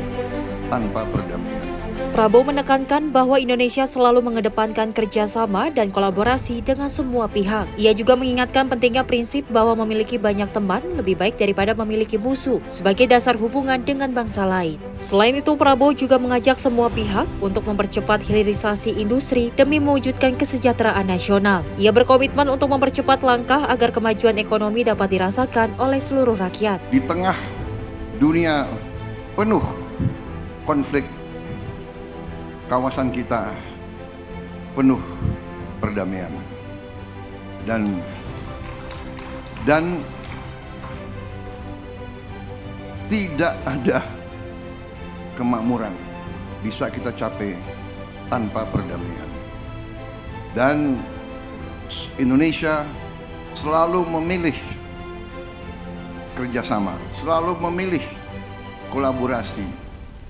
tanpa perdamaian. Prabowo menekankan bahwa Indonesia selalu mengedepankan kerjasama dan kolaborasi dengan semua pihak. Ia juga mengingatkan pentingnya prinsip bahwa memiliki banyak teman lebih baik daripada memiliki musuh sebagai dasar hubungan dengan bangsa lain. Selain itu, Prabowo juga mengajak semua pihak untuk mempercepat hilirisasi industri demi mewujudkan kesejahteraan nasional. Ia berkomitmen untuk mempercepat langkah agar kemajuan ekonomi dapat dirasakan oleh seluruh rakyat. Di tengah dunia penuh konflik, kawasan kita penuh perdamaian dan tidak ada kemakmuran bisa kita capai tanpa perdamaian. Dan Indonesia selalu memilih kerjasama, selalu memilih kolaborasi,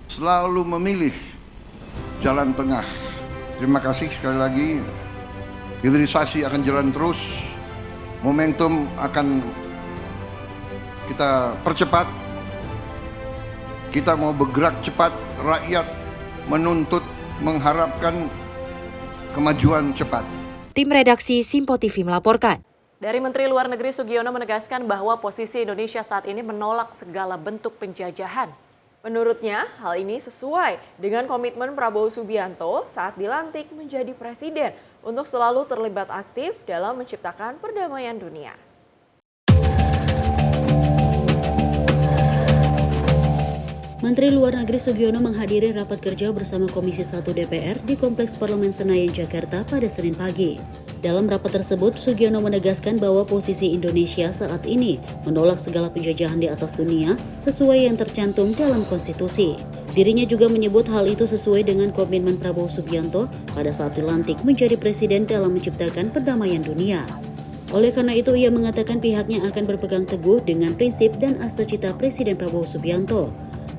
selalu memilih jalan tengah. Terima kasih sekali lagi. Hilirisasi akan jalan terus. Momentum akan kita percepat. Kita mau bergerak cepat. Rakyat menuntut, mengharapkan kemajuan cepat. Tim redaksi Simpo TV melaporkan. Dari Menteri Luar Negeri Sugiono menegaskan bahwa posisi Indonesia saat ini menolak segala bentuk penjajahan. Menurutnya, hal ini sesuai dengan komitmen Prabowo Subianto saat dilantik menjadi presiden untuk selalu terlibat aktif dalam menciptakan perdamaian dunia. Menteri Luar Negeri Sugiono menghadiri rapat kerja bersama Komisi 1 DPR di Kompleks Parlemen Senayan, Jakarta pada Senin pagi. Dalam rapat tersebut, Sugiono menegaskan bahwa posisi Indonesia saat ini menolak segala penjajahan di atas dunia sesuai yang tercantum dalam konstitusi. Dirinya juga menyebut hal itu sesuai dengan komitmen Prabowo Subianto pada saat dilantik menjadi presiden dalam menciptakan perdamaian dunia. Oleh karena itu, ia mengatakan pihaknya akan berpegang teguh dengan prinsip dan asas-cita Presiden Prabowo Subianto.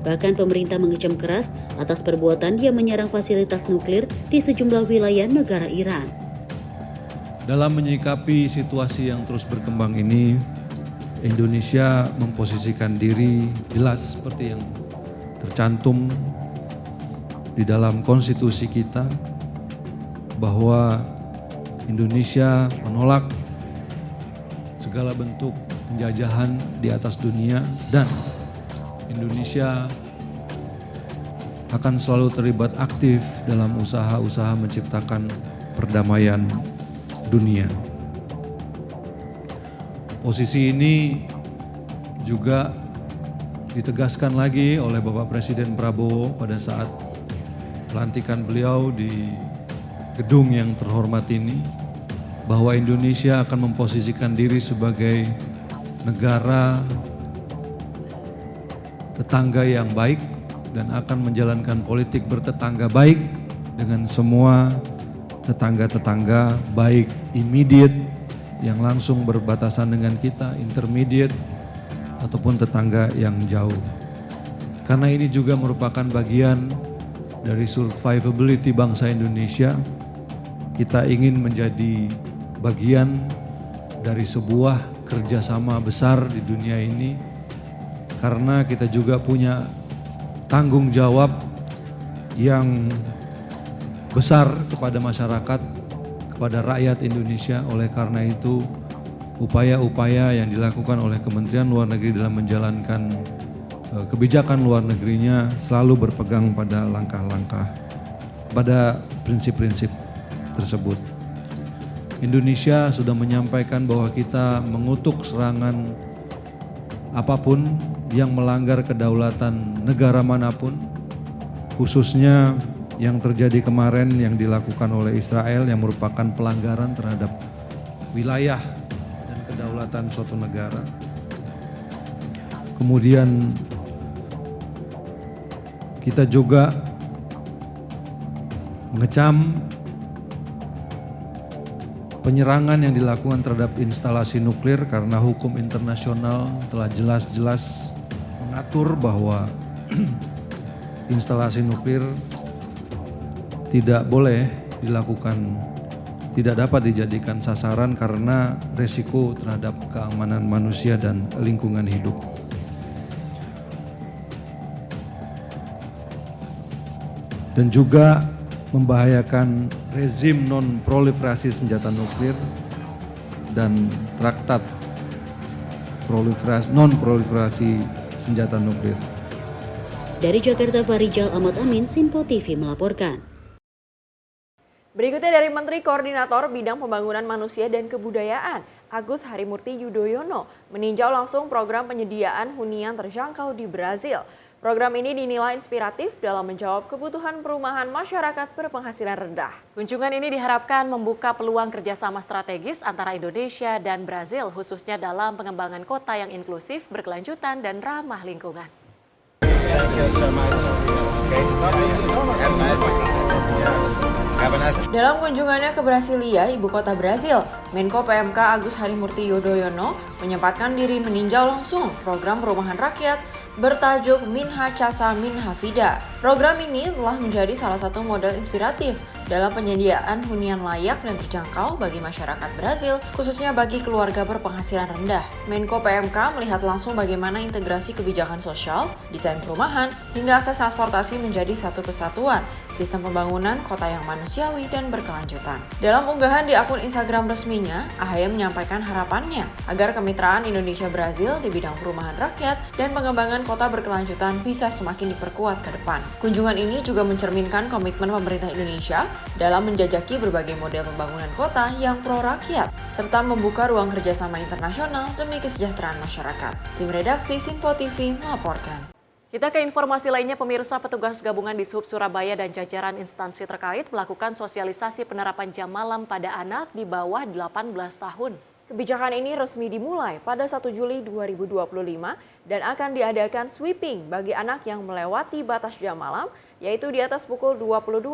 Bahkan pemerintah mengecam keras atas perbuatan yang menyerang fasilitas nuklir di sejumlah wilayah negara Iran. Dalam menyikapi situasi yang terus berkembang ini, Indonesia memposisikan diri jelas seperti yang tercantum di dalam konstitusi kita bahwa Indonesia menolak segala bentuk penjajahan di atas dunia dan Indonesia akan selalu terlibat aktif dalam usaha-usaha menciptakan perdamaian dunia. Posisi ini juga ditegaskan lagi oleh Bapak Presiden Prabowo pada saat pelantikan beliau di gedung yang terhormat ini, bahwa Indonesia akan memposisikan diri sebagai negara tetangga yang baik dan akan menjalankan politik bertetangga baik dengan semua tetangga-tetangga, baik immediate yang langsung berbatasan dengan kita, intermediate ataupun tetangga yang jauh. Karena ini juga merupakan bagian dari survivability bangsa Indonesia. Kita ingin menjadi bagian dari sebuah kerjasama besar di dunia ini, karena kita juga punya tanggung jawab yang besar kepada masyarakat, kepada rakyat Indonesia. Oleh karena itu, upaya-upaya yang dilakukan oleh Kementerian Luar Negeri dalam menjalankan kebijakan luar negerinya selalu berpegang pada langkah-langkah, pada prinsip-prinsip tersebut. Indonesia sudah menyampaikan bahwa kita mengutuk serangan apapun yang melanggar kedaulatan negara manapun, khususnya yang terjadi kemarin yang dilakukan oleh Israel yang merupakan pelanggaran terhadap wilayah dan kedaulatan suatu negara. Kemudian kita juga mengecam penyerangan yang dilakukan terhadap instalasi nuklir karena hukum internasional telah jelas-jelas mengatur bahwa instalasi nuklir tidak boleh dilakukan, tidak dapat dijadikan sasaran karena resiko terhadap keamanan manusia dan lingkungan hidup. Dan juga membahayakan rezim non-proliferasi senjata nuklir dan traktat non-proliferasi senjata nuklir. Dari Jakarta, Farijal Ahmad Amin, Simpo TV melaporkan. Berikutnya dari Menteri Koordinator Bidang Pembangunan Manusia dan Kebudayaan, Agus Harimurti Yudhoyono, meninjau langsung program penyediaan hunian terjangkau di Brazil. Program ini dinilai inspiratif dalam menjawab kebutuhan perumahan masyarakat berpenghasilan rendah. Kunjungan ini diharapkan membuka peluang kerjasama strategis antara Indonesia dan Brazil, khususnya dalam pengembangan kota yang inklusif, berkelanjutan, dan ramah lingkungan. Dalam kunjungannya ke Brasilia, ibu kota Brasil, Menko PMK Agus Harimurti Yudhoyono menyempatkan diri meninjau langsung program perumahan rakyat bertajuk Minha Casa Minha Vida. Program ini telah menjadi salah satu model inspiratif dalam penyediaan hunian layak dan terjangkau bagi masyarakat Brazil, khususnya bagi keluarga berpenghasilan rendah. Menko PMK melihat langsung bagaimana integrasi kebijakan sosial, desain perumahan, hingga akses transportasi menjadi satu kesatuan, sistem pembangunan kota yang manusiawi dan berkelanjutan. Dalam unggahan di akun Instagram resminya, AHY menyampaikan harapannya agar kemitraan Indonesia-Brazil di bidang perumahan rakyat dan pengembangan kota berkelanjutan bisa semakin diperkuat ke depan. Kunjungan ini juga mencerminkan komitmen pemerintah Indonesia dalam menjajaki berbagai model pembangunan kota yang pro-rakyat, serta membuka ruang kerjasama internasional demi kesejahteraan masyarakat. Tim redaksi Simpo TV melaporkan. Kita ke informasi lainnya, pemirsa. Petugas gabungan di Sub Surabaya dan jajaran instansi terkait melakukan sosialisasi penerapan jam malam pada anak di bawah 18 tahun. Kebijakan ini resmi dimulai pada 1 Juli 2025 dan akan diadakan sweeping bagi anak yang melewati batas jam malam, yaitu di atas pukul 22.00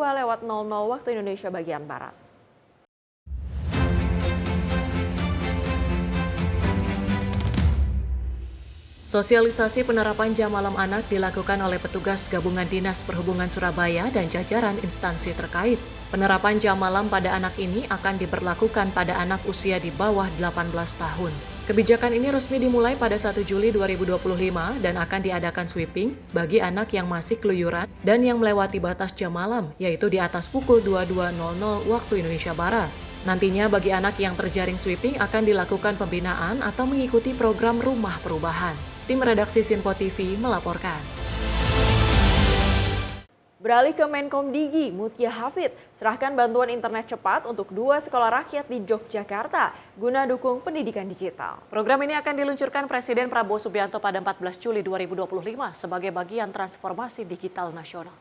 waktu Indonesia bagian Barat. Sosialisasi penerapan jam malam anak dilakukan oleh petugas gabungan Dinas Perhubungan Surabaya dan jajaran instansi terkait. Penerapan jam malam pada anak ini akan diberlakukan pada anak usia di bawah 18 tahun. Kebijakan ini resmi dimulai pada 1 Juli 2025 dan akan diadakan sweeping bagi anak yang masih keluyuran dan yang melewati batas jam malam, yaitu di atas pukul 22.00 waktu Indonesia Barat. Nantinya bagi anak yang terjaring sweeping akan dilakukan pembinaan atau mengikuti program rumah perubahan. Tim redaksi Simpo TV melaporkan. Beralih ke Menkom Digi, Mutia Hafid serahkan bantuan internet cepat untuk 2 sekolah rakyat di Yogyakarta guna dukung pendidikan digital. Program ini akan diluncurkan Presiden Prabowo Subianto pada 14 Juli 2025 sebagai bagian transformasi digital nasional.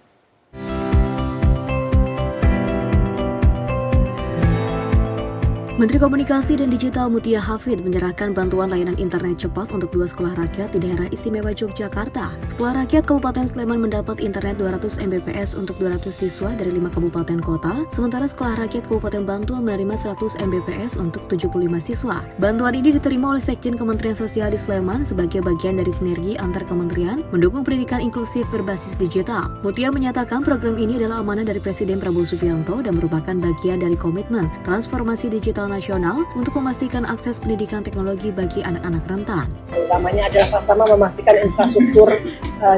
Menteri Komunikasi dan Digital Mutia Hafid menyerahkan bantuan layanan internet cepat untuk 2 sekolah rakyat di daerah istimewa Yogyakarta. Sekolah rakyat Kabupaten Sleman mendapat internet 200 Mbps untuk 200 siswa dari 5 kabupaten kota, sementara sekolah rakyat Kabupaten Bantul menerima 100 Mbps untuk 75 siswa. Bantuan ini diterima oleh Sekjen Kementerian Sosial di Sleman sebagai bagian dari sinergi antar kementerian mendukung pendidikan inklusif berbasis digital. Mutia menyatakan program ini adalah amanah dari Presiden Prabowo Subianto dan merupakan bagian dari komitmen transformasi digital nasional untuk memastikan akses pendidikan teknologi bagi anak-anak rentan. Utamanya adalah pertama memastikan infrastruktur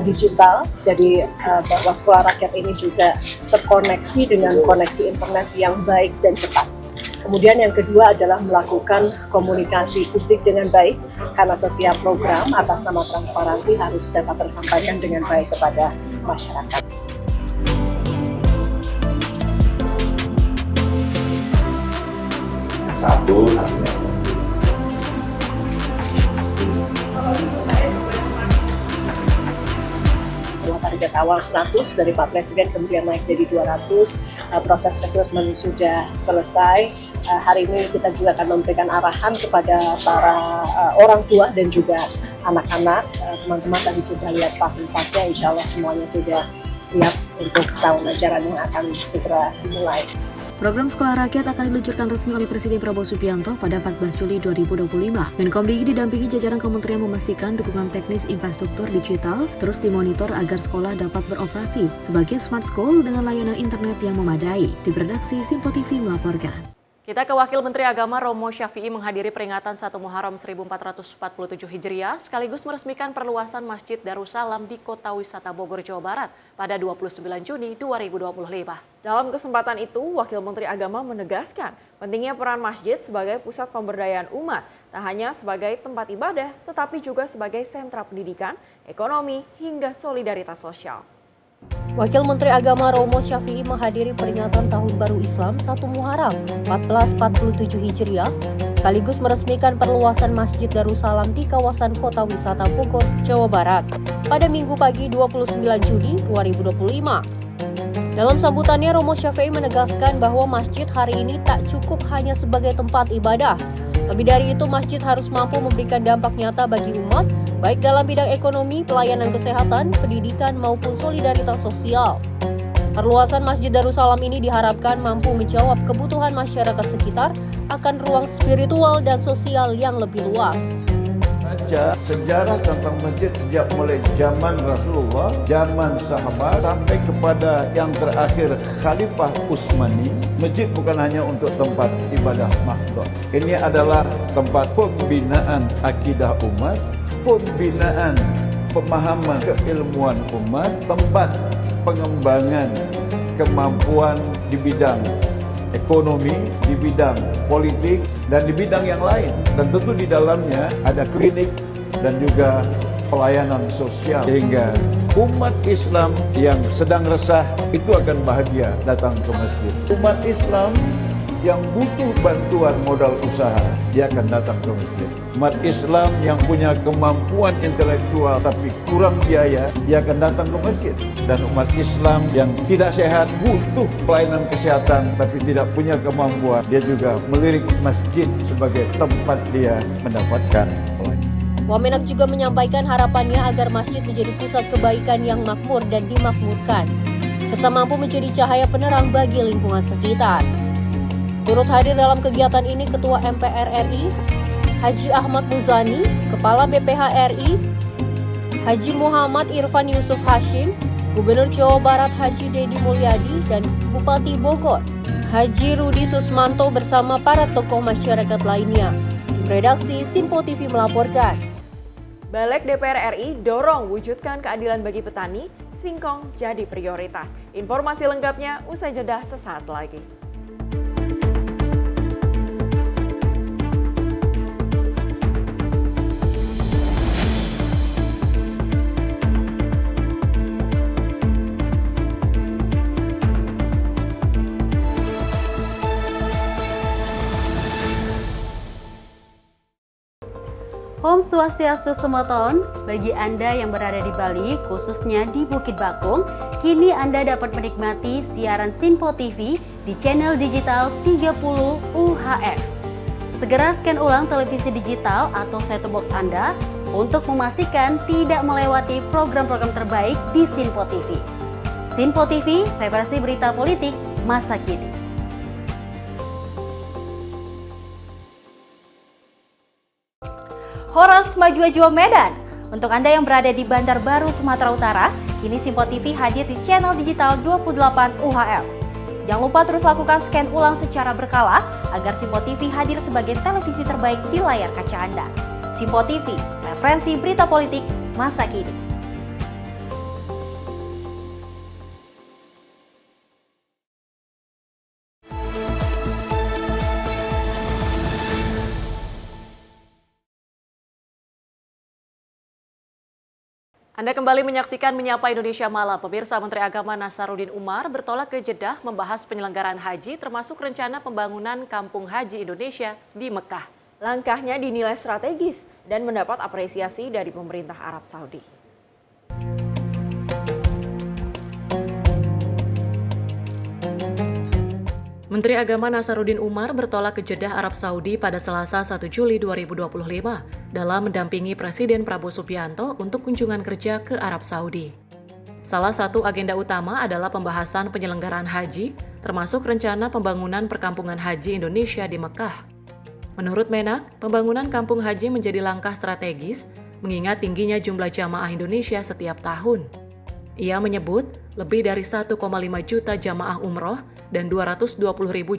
digital, jadi bahwa sekolah rakyat ini juga terkoneksi dengan koneksi internet yang baik dan cepat. Kemudian yang kedua adalah melakukan komunikasi publik dengan baik, karena setiap program atas nama transparansi harus dapat tersampaikan dengan baik kepada masyarakat. tunggu hasilnya. Target awal 100 dari Pak Presiden kemudian naik jadi 200, proses rekrutmen sudah selesai. Hari ini kita juga akan memberikan arahan kepada para orang tua dan juga anak-anak. Teman-teman tadi sudah lihat fasilitasnya, insya Allah semuanya sudah siap untuk tahun ajaran yang akan segera dimulai. Program Sekolah Rakyat akan diluncurkan resmi oleh Presiden Prabowo Subianto pada 14 Juli 2025. Menkom DIY didampingi jajaran kementerian memastikan dukungan teknis infrastruktur digital terus dimonitor agar sekolah dapat beroperasi sebagai smart school dengan layanan internet yang memadai. Tim redaksi Simpo TV melaporkan. Kita ke Wakil Menteri Agama Romo Syafi'i menghadiri peringatan 1 Muharram 1447 Hijriah sekaligus meresmikan perluasan Masjid Darussalam di Kota Wisata Bogor, Jawa Barat pada 29 Juni 2025. Dalam kesempatan itu, Wakil Menteri Agama menegaskan pentingnya peran masjid sebagai pusat pemberdayaan umat, tak hanya sebagai tempat ibadah, tetapi juga sebagai sentra pendidikan, ekonomi, hingga solidaritas sosial. Wakil Menteri Agama Romo Syafi'i menghadiri peringatan Tahun Baru Islam 1 Muharram 1447 Hijriah sekaligus meresmikan perluasan Masjid Darussalam di kawasan Kota Wisata Bogor, Jawa Barat pada Minggu pagi 29 Juni 2025. Dalam sambutannya, Romo Syafi'i menegaskan bahwa masjid hari ini tak cukup hanya sebagai tempat ibadah. Lebih dari itu, masjid harus mampu memberikan dampak nyata bagi umat, baik dalam bidang ekonomi, pelayanan kesehatan, pendidikan, maupun solidaritas sosial. Perluasan Masjid Darussalam ini diharapkan mampu menjawab kebutuhan masyarakat sekitar akan ruang spiritual dan sosial yang lebih luas. Baca sejarah tentang masjid sejak mulai zaman Rasulullah, zaman sahabat sampai kepada yang terakhir Khalifah Utsmani. Masjid bukan hanya untuk tempat ibadah makhluk. Ini adalah tempat pembinaan akidah umat, pembinaan pemahaman keilmuan umat, tempat pengembangan kemampuan di bidang ekonomi, di bidang politik, dan di bidang yang lain. Dan tentu di dalamnya ada klinik dan juga pelayanan sosial. Sehingga umat Islam yang sedang resah itu akan bahagia datang ke masjid. Umat Islam yang butuh bantuan modal usaha, dia akan datang ke masjid. Umat Islam yang punya kemampuan intelektual tapi kurang biaya, dia akan datang ke masjid. Dan umat Islam yang tidak sehat, butuh pelayanan kesehatan tapi tidak punya kemampuan, dia juga melirik masjid sebagai tempat dia mendapatkan pelayanan. Wamenak juga menyampaikan harapannya agar masjid menjadi pusat kebaikan yang makmur dan dimakmurkan, serta mampu menjadi cahaya penerang bagi lingkungan sekitar. Turut hadir dalam kegiatan ini Ketua MPR RI, Haji Ahmad Muzani, Kepala BPH RI, Haji Muhammad Irfan Yusuf Hashim, Gubernur Jawa Barat Haji Dedi Mulyadi, dan Bupati Bogor, Haji Rudi Susmanto bersama para tokoh masyarakat lainnya. Tim redaksi Simpo TV melaporkan. Balik DPR RI dorong wujudkan keadilan bagi petani, singkong jadi prioritas. Informasi lengkapnya usai jeda sesaat lagi. Om Swastiastu Semoton, bagi Anda yang berada di Bali, khususnya di Bukit Bakung, kini Anda dapat menikmati siaran Simpo TV di channel digital 30 UHF. Segera scan ulang televisi digital atau set-top box Anda untuk memastikan tidak melewati program-program terbaik di Simpo TV. Simpo TV, referensi berita politik masa kini. Horas Maju Ajo Medan. Untuk Anda yang berada di Bandar Baru, Sumatera Utara, kini Simpo TV hadir di channel digital 28 UHF. Jangan lupa terus lakukan scan ulang secara berkala agar Simpo TV hadir sebagai televisi terbaik di layar kaca Anda. Simpo TV, referensi berita politik masa kini. Anda kembali menyaksikan Menyapa Indonesia Malam. Pemirsa, Menteri Agama Nasaruddin Umar bertolak ke Jeddah membahas penyelenggaraan haji termasuk rencana pembangunan Kampung Haji Indonesia di Mekah. Langkahnya dinilai strategis dan mendapat apresiasi dari pemerintah Arab Saudi. Menteri Agama Nasaruddin Umar bertolak ke Jeddah, Arab Saudi pada Selasa 1 Juli 2025 dalam mendampingi Presiden Prabowo Subianto untuk kunjungan kerja ke Arab Saudi. Salah satu agenda utama adalah pembahasan penyelenggaraan haji, termasuk rencana pembangunan perkampungan haji Indonesia di Mekah. Menurut Menak, pembangunan kampung haji menjadi langkah strategis mengingat tingginya jumlah jamaah Indonesia setiap tahun. Ia menyebut lebih dari 1,5 juta jamaah umroh dan 220.000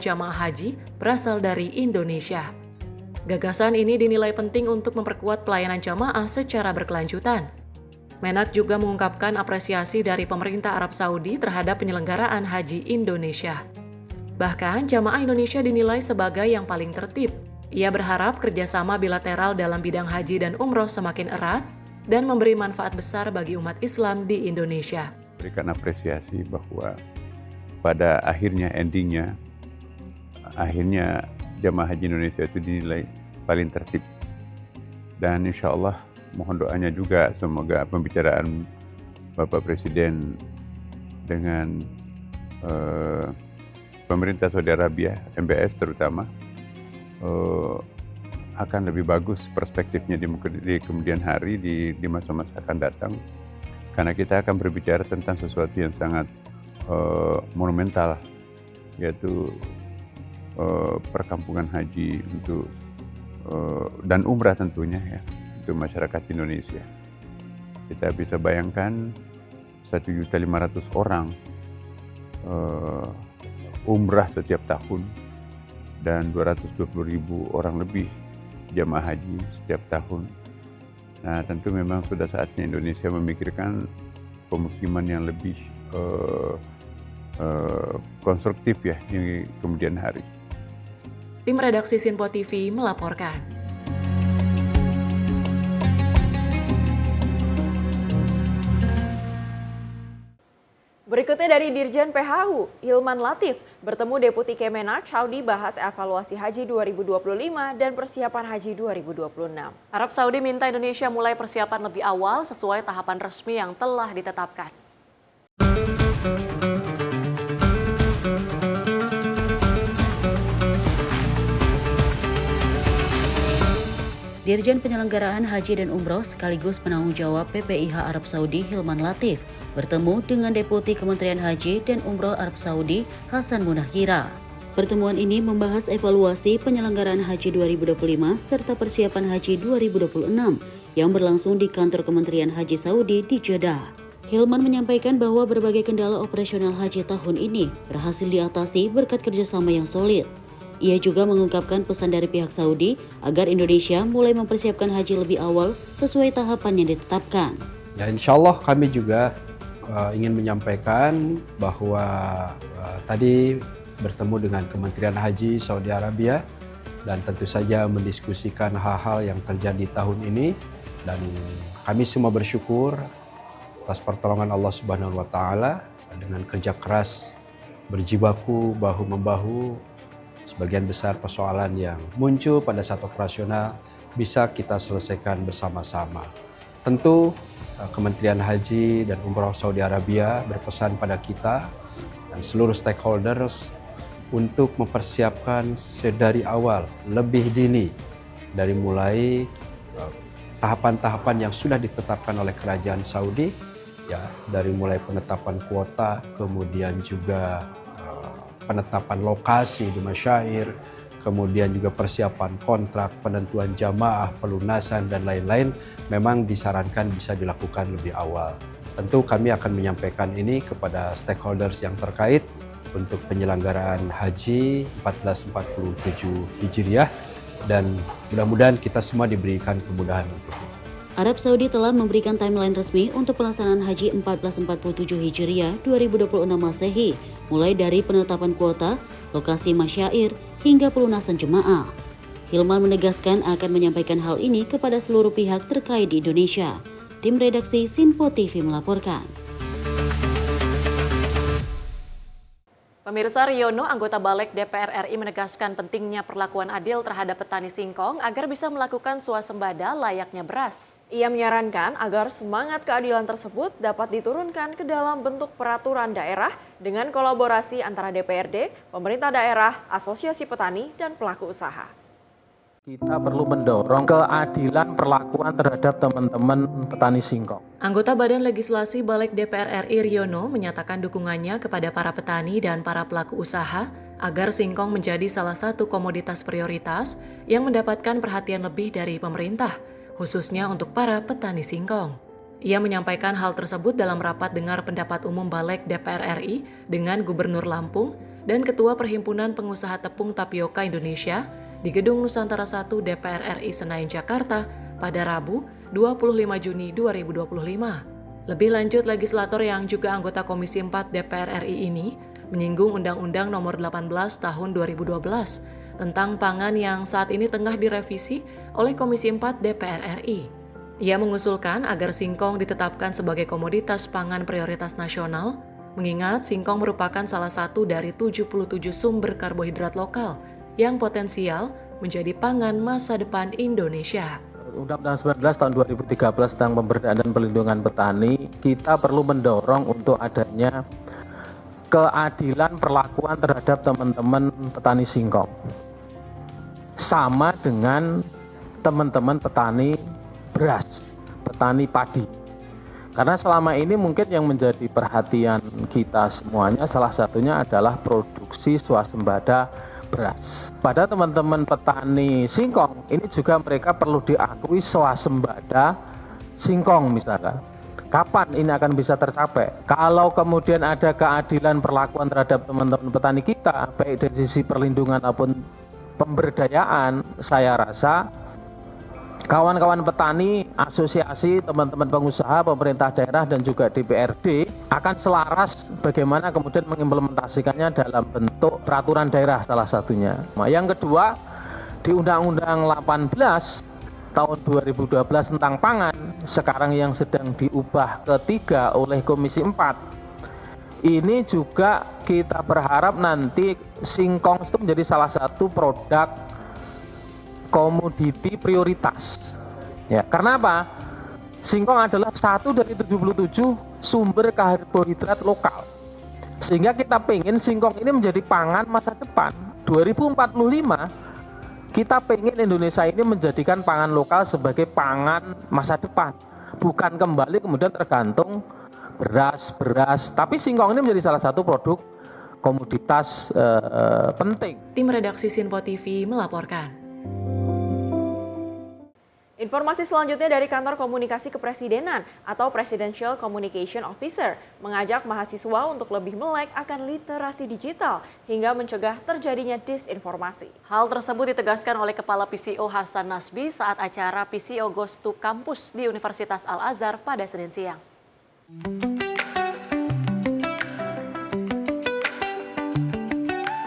jamaah haji berasal dari Indonesia. Gagasan ini dinilai penting untuk memperkuat pelayanan jamaah secara berkelanjutan. Menak juga mengungkapkan apresiasi dari pemerintah Arab Saudi terhadap penyelenggaraan haji Indonesia. Bahkan, jamaah Indonesia dinilai sebagai yang paling tertib. Ia berharap kerjasama bilateral dalam bidang haji dan umroh semakin erat dan memberi manfaat besar bagi umat Islam di Indonesia. Berikan apresiasi bahwa pada akhirnya jamaah haji Indonesia itu dinilai paling tertib. Dan insya Allah mohon doanya juga semoga pembicaraan Bapak Presiden dengan pemerintah Saudi Arabia, MBS terutama, akan lebih bagus perspektifnya di kemudian hari, di masa-masa akan datang. Karena kita akan berbicara tentang sesuatu yang sangat monumental, yaitu perkampungan haji untuk dan umrah tentunya ya, untuk masyarakat Indonesia. Kita bisa bayangkan 1.500.000 orang umrah setiap tahun dan 220.000 orang lebih jamaah haji setiap tahun. Nah, tentu memang sudah saatnya Indonesia memikirkan pemukiman yang lebih konstruktif ya di kemudian hari. Tim redaksi Sinpo TV melaporkan. Berikutnya dari Dirjen PHU, Hilman Latif, bertemu Deputi Kemenak Saudi bahas evaluasi haji 2025 dan persiapan haji 2026. Arab Saudi minta Indonesia mulai persiapan lebih awal sesuai tahapan resmi yang telah ditetapkan. Dirjen Penyelenggaraan Haji dan Umroh sekaligus penanggung jawab PPIH Arab Saudi Hilman Latif bertemu dengan Deputi Kementerian Haji dan Umroh Arab Saudi Hasan Munahkira. Pertemuan ini membahas evaluasi penyelenggaraan haji 2025 serta persiapan haji 2026 yang berlangsung di kantor Kementerian Haji Saudi di Jeddah. Hilman menyampaikan bahwa berbagai kendala operasional haji tahun ini berhasil diatasi berkat kerjasama yang solid. Ia juga mengungkapkan pesan dari pihak Saudi agar Indonesia mulai mempersiapkan haji lebih awal sesuai tahapan yang ditetapkan. Ya, insya Allah kami juga ingin menyampaikan bahwa tadi bertemu dengan Kementerian Haji Saudi Arabia dan tentu saja mendiskusikan hal-hal yang terjadi tahun ini, dan kami semua bersyukur atas pertolongan Allah Subhanahu wa taala dengan kerja keras berjibaku bahu-membahu. Sebagian besar persoalan yang muncul pada saat operasional bisa kita selesaikan bersama-sama. Tentu Kementerian Haji dan Umroh Saudi Arabia berpesan pada kita dan seluruh stakeholders untuk mempersiapkan sedari awal, lebih dini, dari mulai tahapan-tahapan yang sudah ditetapkan oleh Kerajaan Saudi, ya, dari mulai penetapan kuota, kemudian juga penetapan lokasi di masyair, kemudian juga persiapan kontrak, penentuan jamaah, pelunasan, dan lain-lain, memang disarankan bisa dilakukan lebih awal. Tentu kami akan menyampaikan ini kepada stakeholders yang terkait untuk penyelenggaraan Haji 1447 Hijriah, dan mudah-mudahan kita semua diberikan kemudahan untuk itu. Arab Saudi telah memberikan timeline resmi untuk pelaksanaan Haji 1447 Hijriah 2026 Masehi, mulai dari penetapan kuota, lokasi masyair, hingga pelunasan jemaah. Hilman menegaskan akan menyampaikan hal ini kepada seluruh pihak terkait di Indonesia. Tim redaksi Sinpo TV melaporkan. Pemirsa, Riono, anggota Balik DPR RI menegaskan pentingnya perlakuan adil terhadap petani singkong agar bisa melakukan swasembada layaknya beras. Ia menyarankan agar semangat keadilan tersebut dapat diturunkan ke dalam bentuk peraturan daerah dengan kolaborasi antara DPRD, pemerintah daerah, asosiasi petani, dan pelaku usaha. Kita perlu mendorong keadilan perlakuan terhadap teman-teman petani singkong. Anggota Badan Legislasi Balik DPR RI Riono menyatakan dukungannya kepada para petani dan para pelaku usaha agar singkong menjadi salah satu komoditas prioritas yang mendapatkan perhatian lebih dari pemerintah, khususnya untuk para petani singkong. Ia menyampaikan hal tersebut dalam rapat dengar pendapat umum Balik DPR RI dengan Gubernur Lampung dan Ketua Perhimpunan Pengusaha Tepung Tapioka Indonesia di Gedung Nusantara 1 DPR RI Senayan, Jakarta pada Rabu 25 Juni 2025. Lebih lanjut, legislator yang juga anggota Komisi 4 DPR RI ini menyinggung Undang-Undang Nomor 18 Tahun 2012 tentang pangan yang saat ini tengah direvisi oleh Komisi 4 DPR RI. Ia mengusulkan agar singkong ditetapkan sebagai komoditas pangan prioritas nasional, mengingat singkong merupakan salah satu dari 77 sumber karbohidrat lokal yang potensial menjadi pangan masa depan Indonesia. Undang-Undang 19 tahun 2013 tentang pemberdayaan dan pelindungan petani, kita perlu mendorong untuk adanya keadilan perlakuan terhadap teman-teman petani singkong. Sama dengan teman-teman petani beras, petani padi. Karena selama ini mungkin yang menjadi perhatian kita semuanya salah satunya adalah produksi swasembada beras. Pada teman-teman petani singkong, ini juga mereka perlu diakui swasembada singkong misalkan. Kapan ini akan bisa tercapai? Kalau kemudian ada keadilan perlakuan terhadap teman-teman petani kita, baik dari sisi perlindungan maupun pemberdayaan, saya rasa kawan-kawan petani, asosiasi, teman-teman pengusaha, pemerintah daerah, dan juga DPRD akan selaras bagaimana kemudian mengimplementasikannya dalam bentuk peraturan daerah salah satunya. Nah, yang kedua, di Undang-Undang 18 tahun 2012 tentang pangan, sekarang yang sedang diubah ketiga oleh Komisi 4, ini juga kita berharap nanti singkong itu menjadi salah satu produk komoditi prioritas. Ya, karena apa? Singkong adalah satu dari 77 sumber karbohidrat lokal. Sehingga kita pengen singkong ini menjadi pangan masa depan. 2045 kita pengen Indonesia ini menjadikan pangan lokal sebagai pangan masa depan. Bukan kembali kemudian tergantung beras, tapi singkong ini menjadi salah satu produk komoditas penting. Tim redaksi Sinpo TV melaporkan. Informasi selanjutnya dari Kantor Komunikasi Kepresidenan atau Presidential Communication Officer mengajak mahasiswa untuk lebih melek akan literasi digital hingga mencegah terjadinya disinformasi. Hal tersebut ditegaskan oleh Kepala PCO Hasan Nasbi saat acara PCO Goes to Campus di Universitas Al-Azhar pada Senin siang.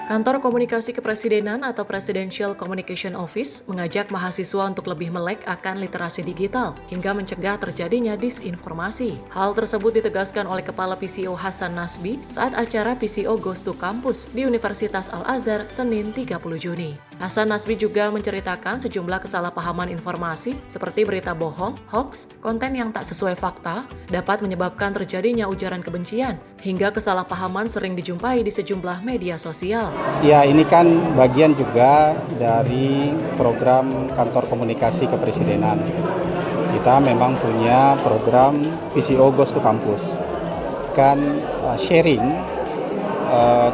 Kantor Komunikasi Kepresidenan atau Presidential Communication Office mengajak mahasiswa untuk lebih melek akan literasi digital hingga mencegah terjadinya disinformasi. Hal tersebut ditegaskan oleh Kepala PCO Hasan Nasbi saat acara PCO Goes to Campus di Universitas Al-Azhar Senin 30 Juni. Hasan Nasbi juga menceritakan sejumlah kesalahpahaman informasi seperti berita bohong, hoax, konten yang tak sesuai fakta dapat menyebabkan terjadinya ujaran kebencian hingga kesalahpahaman sering dijumpai di sejumlah media sosial. Ya, ini kan bagian juga dari program Kantor Komunikasi Kepresidenan. Kita memang punya program PCO Goes to Campus. Kan sharing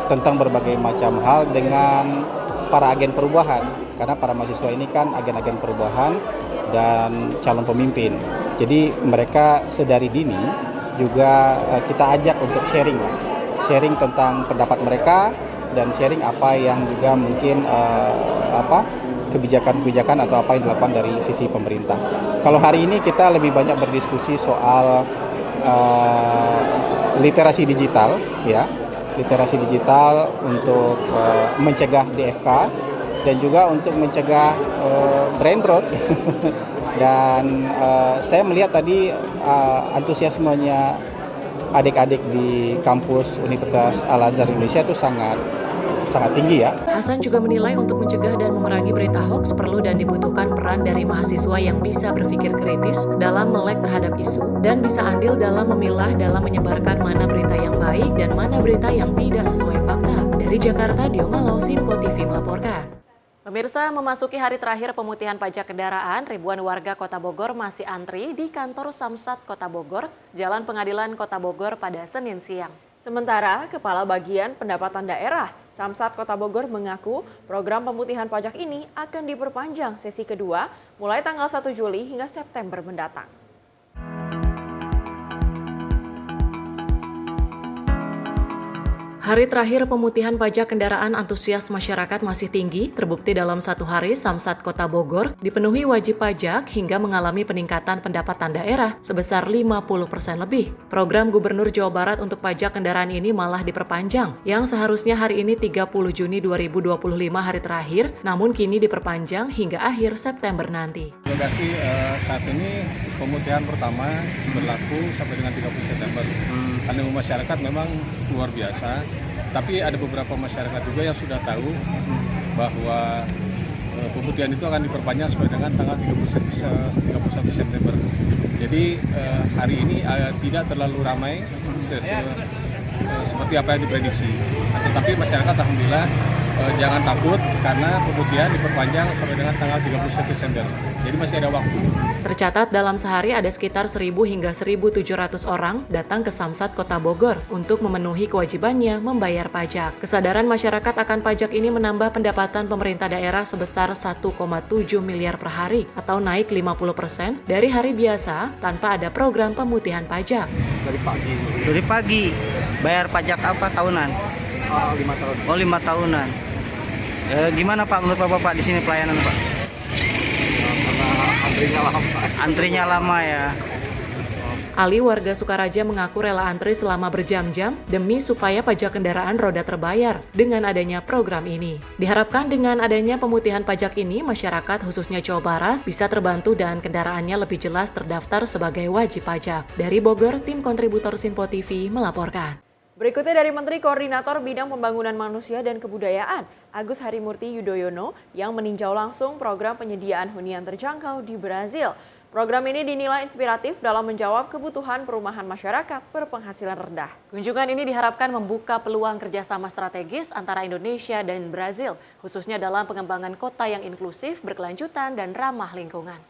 tentang berbagai macam hal dengan para agen perubahan. Karena para mahasiswa ini kan agen-agen perubahan dan calon pemimpin. Jadi mereka sedari dini juga kita ajak untuk sharing. Sharing tentang pendapat mereka, dan sharing apa yang juga mungkin kebijakan-kebijakan atau apa yang dilakukan dari sisi pemerintah. Kalau hari ini kita lebih banyak berdiskusi soal literasi digital, ya, literasi digital untuk mencegah DFK dan juga untuk mencegah brain rot Dan saya melihat tadi antusiasmenya adik-adik di kampus Universitas Al-Azhar Indonesia itu sangat tinggi ya. Hasan juga menilai untuk mencegah dan memerangi berita hoax perlu dan dibutuhkan peran dari mahasiswa yang bisa berpikir kritis dalam melek terhadap isu dan bisa andil dalam memilah dalam menyebarkan mana berita yang baik dan mana berita yang tidak sesuai fakta. Dari Jakarta, Dio Malau, Sinpo TV melaporkan. Pemirsa, memasuki hari terakhir pemutihan pajak kendaraan, ribuan warga Kota Bogor masih antri di kantor Samsat Kota Bogor, Jalan Pengadilan Kota Bogor pada Senin siang. Sementara, Kepala Bagian Pendapatan Daerah Samsat Kota Bogor mengaku program pemutihan pajak ini akan diperpanjang sesi kedua mulai tanggal 1 Juli hingga September mendatang. Hari terakhir pemutihan pajak kendaraan, antusias masyarakat masih tinggi, terbukti dalam satu hari Samsat Kota Bogor dipenuhi wajib pajak hingga mengalami peningkatan pendapatan daerah sebesar 50% lebih. Program Gubernur Jawa Barat untuk pajak kendaraan ini malah diperpanjang, yang seharusnya hari ini 30 Juni 2025 hari terakhir, namun kini diperpanjang hingga akhir September nanti. Lokasi saat ini pemutihan pertama berlaku sampai dengan 30 September. Animo masyarakat memang luar biasa, tapi ada beberapa masyarakat juga yang sudah tahu bahwa pemutihan itu akan diperpanjang sampai dengan tanggal 31 September. Jadi hari ini tidak terlalu ramai seperti apa yang diprediksi. Tetapi masyarakat alhamdulillah jangan takut karena pemutihan diperpanjang sampai dengan tanggal 31 September. Jadi masih ada waktu. Tercatat dalam sehari ada sekitar 1.000 hingga 1.700 orang datang ke Samsat Kota Bogor untuk memenuhi kewajibannya membayar pajak. Kesadaran masyarakat akan pajak ini menambah pendapatan pemerintah daerah sebesar 1,7 miliar per hari atau naik 50% dari hari biasa tanpa ada program pemutihan pajak. Dari pagi. Bayar pajak apa tahunan? 5 tahun. Oh, 5 tahunan. Gimana Pak menurut Bapak di sini pelayanan Pak? Antrinya lama ya. Ali, warga Sukaraja, mengaku rela antri selama berjam-jam demi supaya pajak kendaraan roda terbayar dengan adanya program ini. Diharapkan dengan adanya pemutihan pajak ini, masyarakat khususnya Jawa Barat bisa terbantu dan kendaraannya lebih jelas terdaftar sebagai wajib pajak. Dari Bogor, tim kontributor Sinpo TV melaporkan. Berikutnya dari Menteri Koordinator Bidang Pembangunan Manusia dan Kebudayaan, Agus Harimurti Yudhoyono, yang meninjau langsung program penyediaan hunian terjangkau di Brazil. Program ini dinilai inspiratif dalam menjawab kebutuhan perumahan masyarakat berpenghasilan rendah. Kunjungan ini diharapkan membuka peluang kerjasama strategis antara Indonesia dan Brazil, khususnya dalam pengembangan kota yang inklusif, berkelanjutan, dan ramah lingkungan.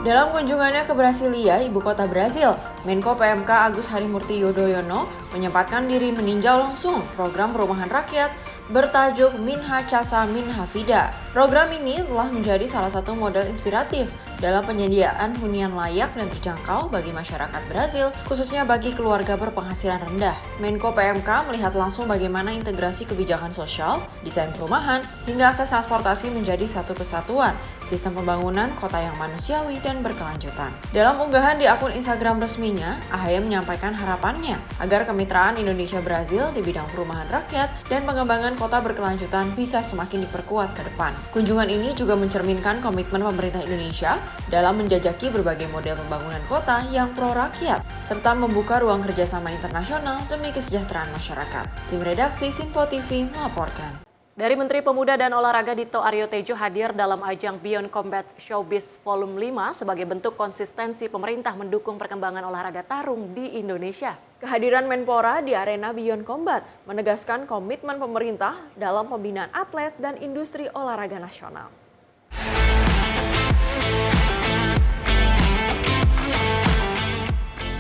Dalam kunjungannya ke Brasilia, ibu kota Brazil, Menko PMK Agus Harimurti Yudhoyono menyempatkan diri meninjau langsung program perumahan rakyat bertajuk Minha Casa Minha Vida. Program ini telah menjadi salah satu model inspiratif dalam penyediaan hunian layak dan terjangkau bagi masyarakat Brazil, khususnya bagi keluarga berpenghasilan rendah. Menko PMK melihat langsung bagaimana integrasi kebijakan sosial, desain perumahan, hingga akses transportasi menjadi satu kesatuan, sistem pembangunan kota yang manusiawi dan berkelanjutan. Dalam unggahan di akun Instagram resminya, AHY menyampaikan harapannya agar kemitraan Indonesia-Brazil di bidang perumahan rakyat dan pengembangan kota berkelanjutan bisa semakin diperkuat ke depan. Kunjungan ini juga mencerminkan komitmen pemerintah Indonesia dalam menjajaki berbagai model pembangunan kota yang pro rakyat, serta membuka ruang kerjasama internasional demi kesejahteraan masyarakat. Tim redaksi Sinpo TV melaporkan. Dari Menteri Pemuda dan Olahraga Dito Aryo Tejo hadir dalam ajang Beyond Combat Showbiz Volume 5 sebagai bentuk konsistensi pemerintah mendukung perkembangan olahraga tarung di Indonesia. Kehadiran Menpora di arena Beyond Combat menegaskan komitmen pemerintah dalam pembinaan atlet dan industri olahraga nasional.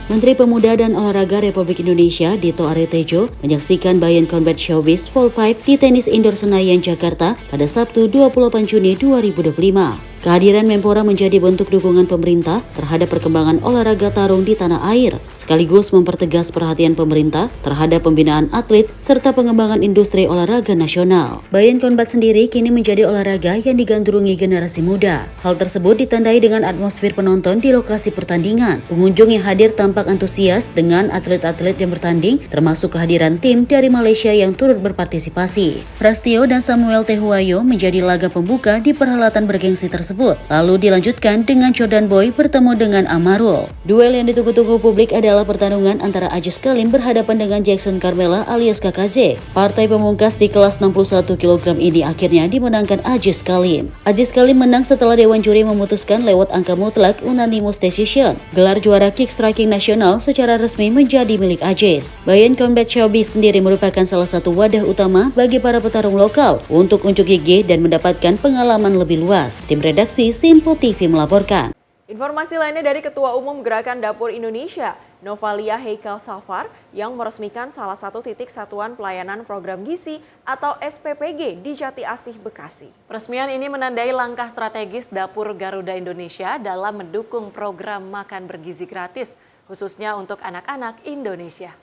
Menteri Pemuda dan Olahraga Republik Indonesia Dito Aryo Tejo menyaksikan Beyond Combat Showbiz Vol 5 di Tenis Indoor Senayan, Jakarta pada Sabtu 28 Juni 2025. Kehadiran Menpora menjadi bentuk dukungan pemerintah terhadap perkembangan olahraga tarung di tanah air, sekaligus mempertegas perhatian pemerintah terhadap pembinaan atlet serta pengembangan industri olahraga nasional. Bayan Combat sendiri kini menjadi olahraga yang digandrungi generasi muda. Hal tersebut ditandai dengan atmosfer penonton di lokasi pertandingan. Pengunjung yang hadir tampak antusias dengan atlet-atlet yang bertanding, termasuk kehadiran tim dari Malaysia yang turut berpartisipasi. Prastio dan Samuel Tehuayo menjadi laga pembuka di perhelatan bergengsi tersebut. Lalu dilanjutkan dengan Jordan Boy bertemu dengan Amarul. Duel yang ditunggu-tunggu publik adalah pertarungan antara Ajis Kalim berhadapan dengan Jackson Carmela alias KKZ. Partai pemungkas di kelas 61 kg ini akhirnya dimenangkan Ajis Kalim. Ajis Kalim menang setelah Dewan Juri memutuskan lewat angka mutlak unanimous decision. Gelar juara kick striking nasional secara resmi menjadi milik Ajis. Bayan Combat Showbiz sendiri merupakan salah satu wadah utama bagi para petarung lokal untuk unjuk gigi dan mendapatkan pengalaman lebih luas. Tim redaksi Simpo TV melaporkan. Informasi lainnya dari Ketua Umum Gerakan Dapur Indonesia, Novalia Heikal Safar, yang meresmikan salah satu titik Satuan Pelayanan Program Gizi atau SPPG di Jati Asih, Bekasi. Peresmian ini menandai langkah strategis Dapur Garuda Indonesia dalam mendukung program makan bergizi gratis, khususnya untuk anak-anak Indonesia.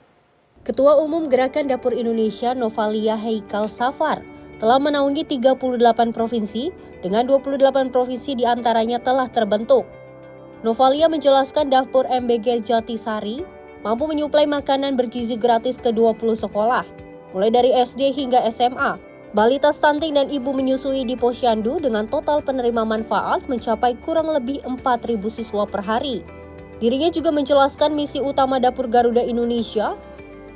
Ketua Umum Gerakan Dapur Indonesia, Novalia Heikal Safar, telah menaungi 38 provinsi dengan 28 provinsi diantaranya telah terbentuk. Novalia menjelaskan Dapur MBG Jatisari mampu menyuplai makanan bergizi gratis ke 20 sekolah, mulai dari SD hingga SMA. Balita stunting dan ibu menyusui di Posyandu dengan total penerima manfaat mencapai kurang lebih 4.000 siswa per hari. Dirinya juga menjelaskan misi utama Dapur Garuda Indonesia,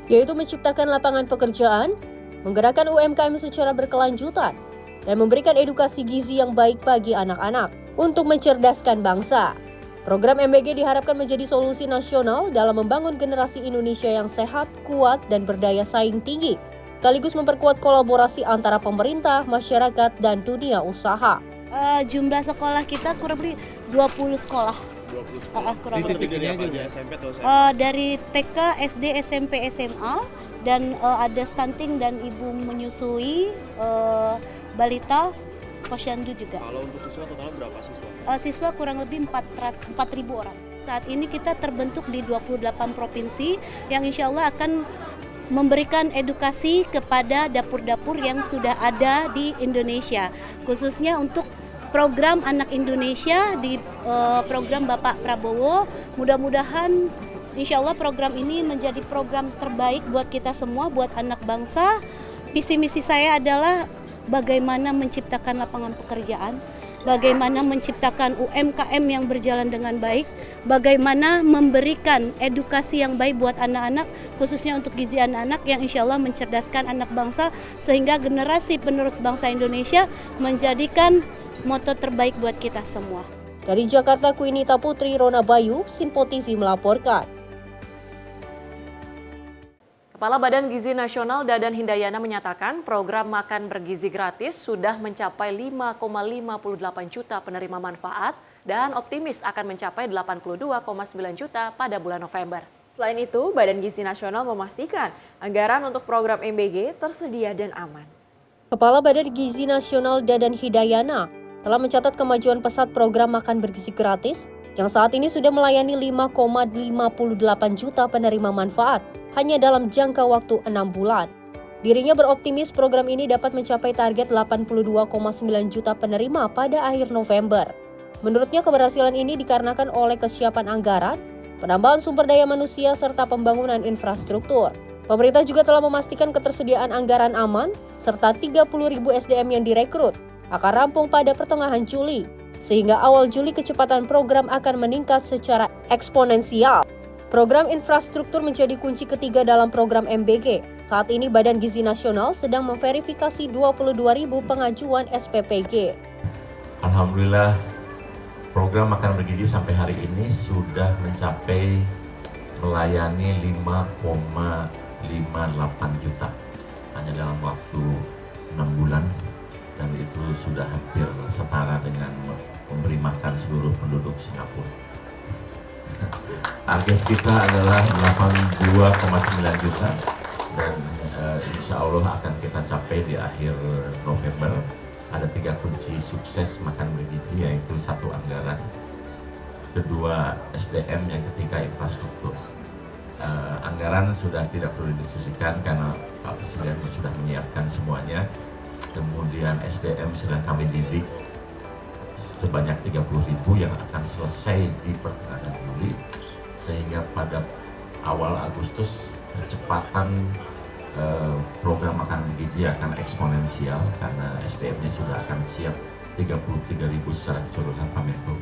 yaitu menciptakan lapangan pekerjaan, menggerakkan UMKM secara berkelanjutan, dan memberikan edukasi gizi yang baik bagi anak-anak untuk mencerdaskan bangsa. Program MBG diharapkan menjadi solusi nasional dalam membangun generasi Indonesia yang sehat, kuat, dan berdaya saing tinggi, sekaligus memperkuat kolaborasi antara pemerintah, masyarakat, dan dunia usaha. Jumlah sekolah kita kurang lebih 20 sekolah. 20 sekolah. Kurang Di titik ini apa aja? SMP atau SMA? Dari TK, SD, SMP, SMA, dan ada stunting dan ibu menyusui, balita, Posyandu juga. Kalau untuk siswa total berapa siswa? Siswa kurang lebih 4.000 orang. Saat ini kita terbentuk di 28 provinsi yang insya Allah akan memberikan edukasi kepada dapur-dapur yang sudah ada di Indonesia. Khususnya untuk program Anak Indonesia di program Bapak Prabowo. Mudah-mudahan insya Allah program ini menjadi program terbaik buat kita semua, buat anak bangsa. Visi misi saya adalah bagaimana menciptakan lapangan pekerjaan, bagaimana menciptakan UMKM yang berjalan dengan baik, bagaimana memberikan edukasi yang baik buat anak-anak, khususnya untuk gizi anak-anak yang insya Allah mencerdaskan anak bangsa, sehingga generasi penerus bangsa Indonesia menjadikan moto terbaik buat kita semua. Dari Jakarta, Quinita Putri, Rona Bayu, Simpo TV melaporkan. Kepala Badan Gizi Nasional Dadan Hindayana menyatakan program makan bergizi gratis sudah mencapai 5,58 juta penerima manfaat dan optimis akan mencapai 82,9 juta pada bulan November. Selain itu, Badan Gizi Nasional memastikan anggaran untuk program MBG tersedia dan aman. Kepala Badan Gizi Nasional Dadan Hindayana telah mencatat kemajuan pesat program makan bergizi gratis yang saat ini sudah melayani 5,58 juta penerima manfaat hanya dalam jangka waktu 6 bulan. Dirinya beroptimis program ini dapat mencapai target 82,9 juta penerima pada akhir November. Menurutnya keberhasilan ini dikarenakan oleh kesiapan anggaran, penambahan sumber daya manusia, serta pembangunan infrastruktur. Pemerintah juga telah memastikan ketersediaan anggaran aman, serta 30.000 SDM yang direkrut akan rampung pada pertengahan Juli, sehingga awal Juli kecepatan program akan meningkat secara eksponensial. Program infrastruktur menjadi kunci ketiga dalam program MBG. Saat ini Badan Gizi Nasional sedang memverifikasi 22.000 pengajuan SPPG. Alhamdulillah, program makan bergizi sampai hari ini sudah mencapai melayani 5,58 juta hanya dalam waktu 6 bulan, dan itu sudah hampir setara dengan memberi makan seluruh penduduk Singapura. Target kita adalah 82,9 juta dan insya Allah akan kita capai di akhir November. ada 3 kunci sukses makan bergizi, yaitu 1 anggaran, 2 SDM, yang ketiga infrastruktur. Anggaran sudah tidak perlu didiskusikan karena Pak Presiden sudah menyiapkan semuanya. Kemudian SDM sedang kami didik sebanyak 30.000 yang akan selesai di pertengahan Juli, sehingga pada awal Agustus percepatan program makan bergizi akan eksponensial karena SDM-nya sudah akan siap 33.000 secara keseluruhan Pak Menko.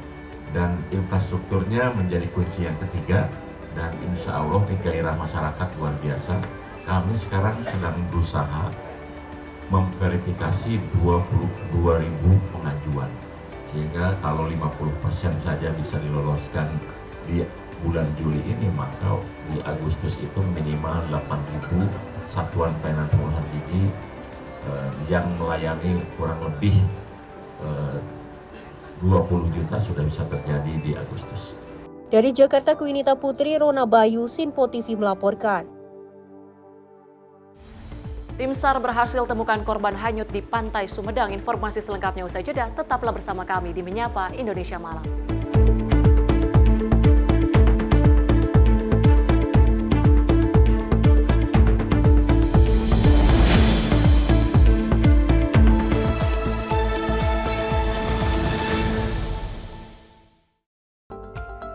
Dan infrastrukturnya menjadi kunci yang ketiga, dan insya Allah di gairah masyarakat luar biasa. Kami sekarang sedang berusaha memverifikasi 22.000 pengajuan, sehingga kalau 50% saja bisa diloloskan di bulan Juli ini, maka di Agustus itu minimal 8.000 satuan pelayanan pengolahan gizi yang melayani kurang lebih 20 juta sudah bisa terjadi di Agustus. Dari Jakarta, Kwinita Putri, Rona Bayu, Sinpo TV melaporkan. Tim SAR berhasil temukan korban hanyut di pantai Sumedang. Informasi selengkapnya usai jeda, tetaplah bersama kami di Menyapa Indonesia Malam.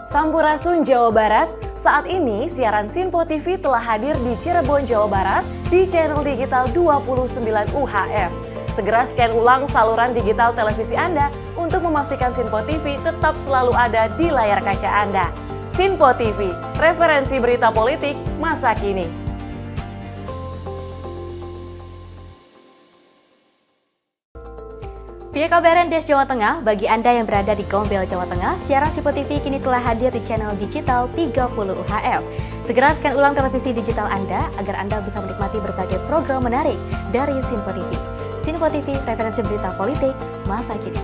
Sampurasun, Jawa Barat. Saat ini siaran Sinpo TV telah hadir di Cirebon, Jawa Barat di channel digital 29 UHF. Segera scan ulang saluran digital televisi Anda untuk memastikan Sinpo TV tetap selalu ada di layar kaca Anda. Sinpo TV, referensi berita politik masa kini. Via kabaran Des Jawa Tengah, bagi Anda yang berada di Gombel, Jawa Tengah, siaran Sinpo TV kini telah hadir di channel digital 30 UHF. Segera scan ulang televisi digital Anda agar Anda bisa menikmati berbagai program menarik dari Sinpo TV. Sinpo TV, referensi berita politik masa kini.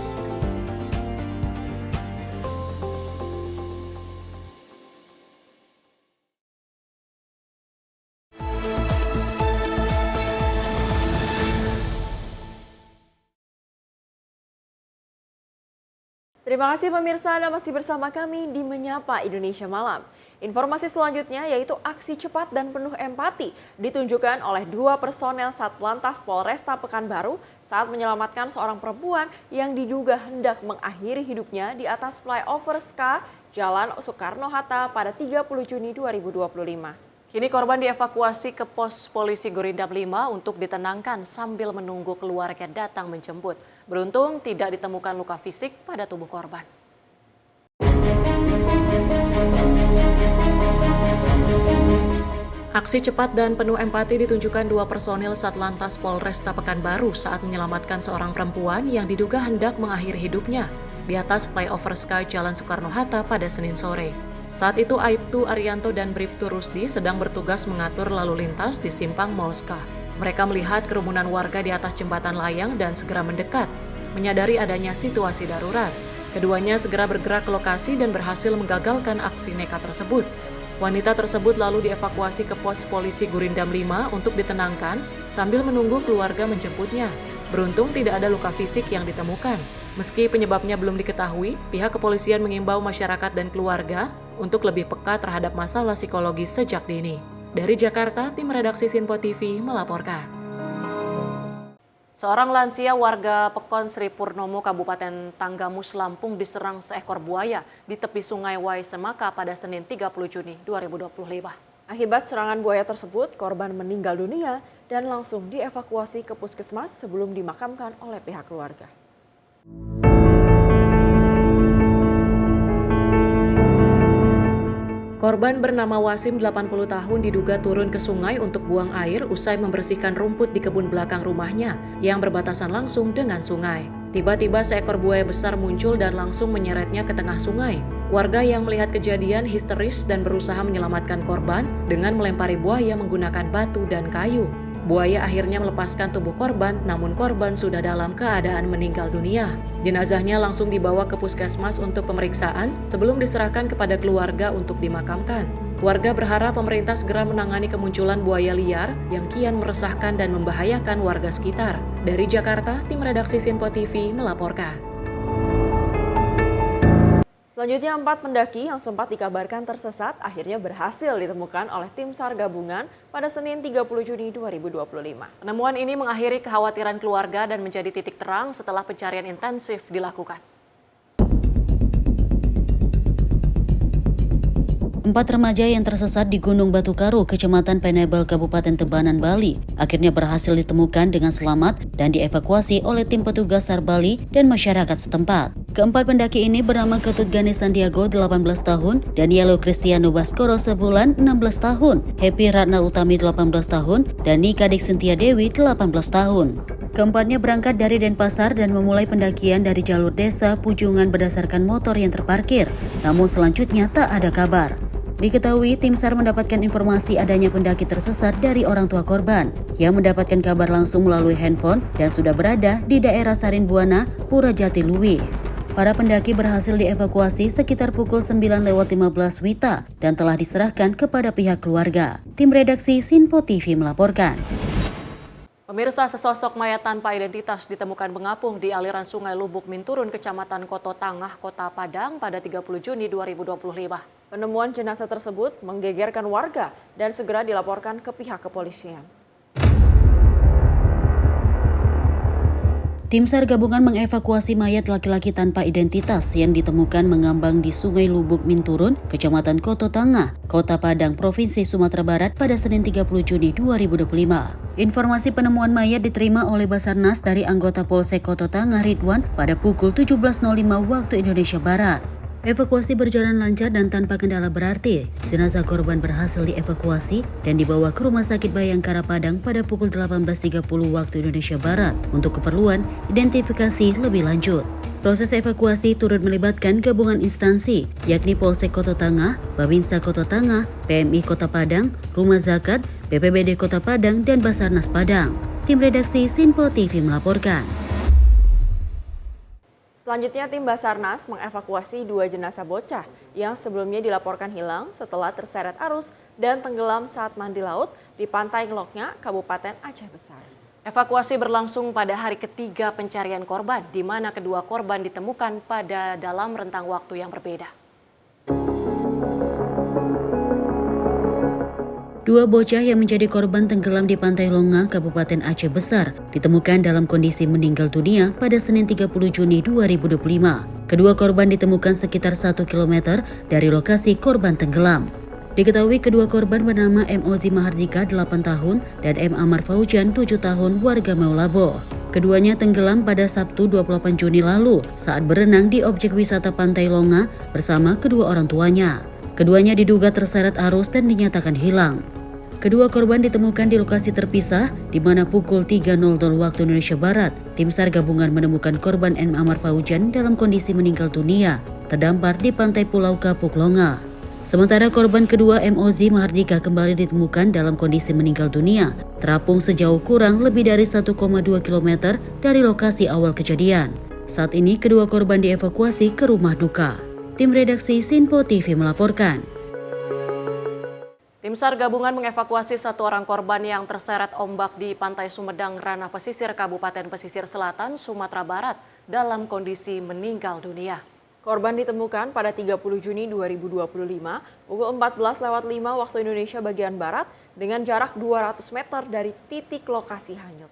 Terima kasih pemirsa, Anda masih bersama kami di Menyapa Indonesia Malam. Informasi selanjutnya yaitu aksi cepat dan penuh empati ditunjukkan oleh 2 personel Satlantas Polresta Pekanbaru saat menyelamatkan seorang perempuan yang diduga hendak mengakhiri hidupnya di atas flyover SK Jalan Soekarno-Hatta pada 30 Juni 2025. Kini korban dievakuasi ke pos polisi Gurindam 5 untuk ditenangkan sambil menunggu keluarga datang menjemput. Beruntung tidak ditemukan luka fisik pada tubuh korban. Aksi cepat dan penuh empati ditunjukkan 2 personil Satlantas Polresta Pekanbaru saat menyelamatkan seorang perempuan yang diduga hendak mengakhiri hidupnya di atas flyover SK Jalan Soekarno-Hatta pada Senin sore. Saat itu Aibtu Arianto dan Bribtu Rusdi sedang bertugas mengatur lalu lintas di simpang Molska. Mereka melihat kerumunan warga di atas jembatan layang dan segera mendekat, menyadari adanya situasi darurat. Keduanya segera bergerak ke lokasi dan berhasil menggagalkan aksi nekat tersebut. Wanita tersebut lalu dievakuasi ke pos polisi Gurindam 5 untuk ditenangkan sambil menunggu keluarga menjemputnya. Beruntung tidak ada luka fisik yang ditemukan. Meski penyebabnya belum diketahui, pihak kepolisian mengimbau masyarakat dan keluarga untuk lebih peka terhadap masalah psikologis sejak dini. Dari Jakarta, tim redaksi Sinpo TV melaporkan. Seorang lansia warga Pekon Sri Purnomo, Kabupaten Tanggamus, Lampung diserang seekor buaya di tepi sungai Waisemaka pada Senin 30 Juni 2025. Akibat serangan buaya tersebut, korban meninggal dunia dan langsung dievakuasi ke puskesmas sebelum dimakamkan oleh pihak keluarga. Korban bernama Wasim 80 tahun diduga turun ke sungai untuk buang air usai membersihkan rumput di kebun belakang rumahnya yang berbatasan langsung dengan sungai. Tiba-tiba seekor buaya besar muncul dan langsung menyeretnya ke tengah sungai. Warga yang melihat kejadian histeris dan berusaha menyelamatkan korban dengan melempari buaya menggunakan batu dan kayu. Buaya akhirnya melepaskan tubuh korban, namun korban sudah dalam keadaan meninggal dunia. Jenazahnya langsung dibawa ke puskesmas untuk pemeriksaan sebelum diserahkan kepada keluarga untuk dimakamkan. Warga berharap pemerintah segera menangani kemunculan buaya liar yang kian meresahkan dan membahayakan warga sekitar. Dari Jakarta, tim redaksi Sinpo TV melaporkan. Selanjutnya 4 pendaki yang sempat dikabarkan tersesat akhirnya berhasil ditemukan oleh tim SAR gabungan pada Senin 30 Juni 2025. Penemuan ini mengakhiri kekhawatiran keluarga dan menjadi titik terang setelah pencarian intensif dilakukan. 4 remaja yang tersesat di Gunung Batu Karo, Kecamatan Penebel, Kabupaten Tabanan, Bali, akhirnya berhasil ditemukan dengan selamat dan dievakuasi oleh tim petugas SAR Bali dan masyarakat setempat. Keempat pendaki ini bernama Ketut Ganes Sandiago, 18 tahun, Danielo Cristiano Baskoro Sebulan, 16 tahun, Happy Ratna Utami, 18 tahun, dan Nika Dik Sintia Dewi, 18 tahun. Keempatnya berangkat dari Denpasar dan memulai pendakian dari jalur desa Pujungan berdasarkan motor yang terparkir, namun selanjutnya tak ada kabar. Diketahui tim SAR mendapatkan informasi adanya pendaki tersesat dari orang tua korban yang mendapatkan kabar langsung melalui handphone dan sudah berada di daerah Sarinbuana, Pura Jatiluwi. Para pendaki berhasil dievakuasi sekitar pukul 9:15 WITA dan telah diserahkan kepada pihak keluarga. Tim redaksi Sinpo TV melaporkan. Pemirsa, sesosok mayat tanpa identitas ditemukan mengapung di aliran Sungai Lubuk Minturun, Kecamatan Koto Tangah, Kota Padang pada 30 Juni 2025. Penemuan jenazah tersebut menggegerkan warga dan segera dilaporkan ke pihak kepolisian. Tim SAR gabungan mengevakuasi mayat laki-laki tanpa identitas yang ditemukan mengambang di Sungai Lubuk Minturun, Kecamatan Koto Tangah, Kota Padang, Provinsi Sumatera Barat pada Senin 30 Juni 2025. Informasi penemuan mayat diterima oleh Basarnas dari anggota Polsek Koto Tangah Ridwan pada pukul 17.05 waktu Indonesia Barat. Evakuasi berjalan lancar dan tanpa kendala berarti. Jenazah korban berhasil dievakuasi dan dibawa ke Rumah Sakit Bayangkara Padang pada pukul 18.30 waktu Indonesia Barat untuk keperluan identifikasi lebih lanjut. Proses evakuasi turut melibatkan gabungan instansi, yakni Polsek Koto Tangah, Babinsa Koto Tangah, PMI Kota Padang, Rumah Zakat, BPBD Kota Padang, dan Basarnas Padang. Tim redaksi Sinpo TV melaporkan. Selanjutnya tim Basarnas mengevakuasi 2 jenazah bocah yang sebelumnya dilaporkan hilang setelah terseret arus dan tenggelam saat mandi laut di Pantai Ngeloknya, Kabupaten Aceh Besar. Evakuasi berlangsung pada hari ketiga pencarian korban, di mana kedua korban ditemukan pada dalam rentang waktu yang berbeda. 2 bocah yang menjadi korban tenggelam di Pantai Longa, Kabupaten Aceh Besar, ditemukan dalam kondisi meninggal dunia pada Senin 30 Juni 2025. Kedua korban ditemukan sekitar 1 km dari lokasi korban tenggelam. Diketahui kedua korban bernama M. Ozi Mahardika 8 tahun dan M. Amar Faujan 7 tahun warga Maulabo. Keduanya tenggelam pada Sabtu 28 Juni lalu saat berenang di objek wisata Pantai Longa bersama kedua orang tuanya. Keduanya diduga terseret arus dan dinyatakan hilang. Kedua korban ditemukan di lokasi terpisah, di mana pukul 3.00 waktu Indonesia Barat, tim SAR gabungan menemukan korban M. Amar Faujan dalam kondisi meninggal dunia, terdampar di pantai Pulau Kapuk Longa. Sementara korban kedua M. Ozi Mahardika kembali ditemukan dalam kondisi meninggal dunia, terapung sejauh kurang lebih dari 1,2 km dari lokasi awal kejadian. Saat ini kedua korban dievakuasi ke rumah duka. Tim redaksi Sinpo TV melaporkan. Tim SAR gabungan mengevakuasi 1 orang korban yang terseret ombak di Pantai Sumedang, Ranah Pesisir, Kabupaten Pesisir Selatan, Sumatera Barat dalam kondisi meninggal dunia. Korban ditemukan pada 30 Juni 2025 pukul 14.05 waktu Indonesia bagian Barat dengan jarak 200 meter dari titik lokasi hanyut.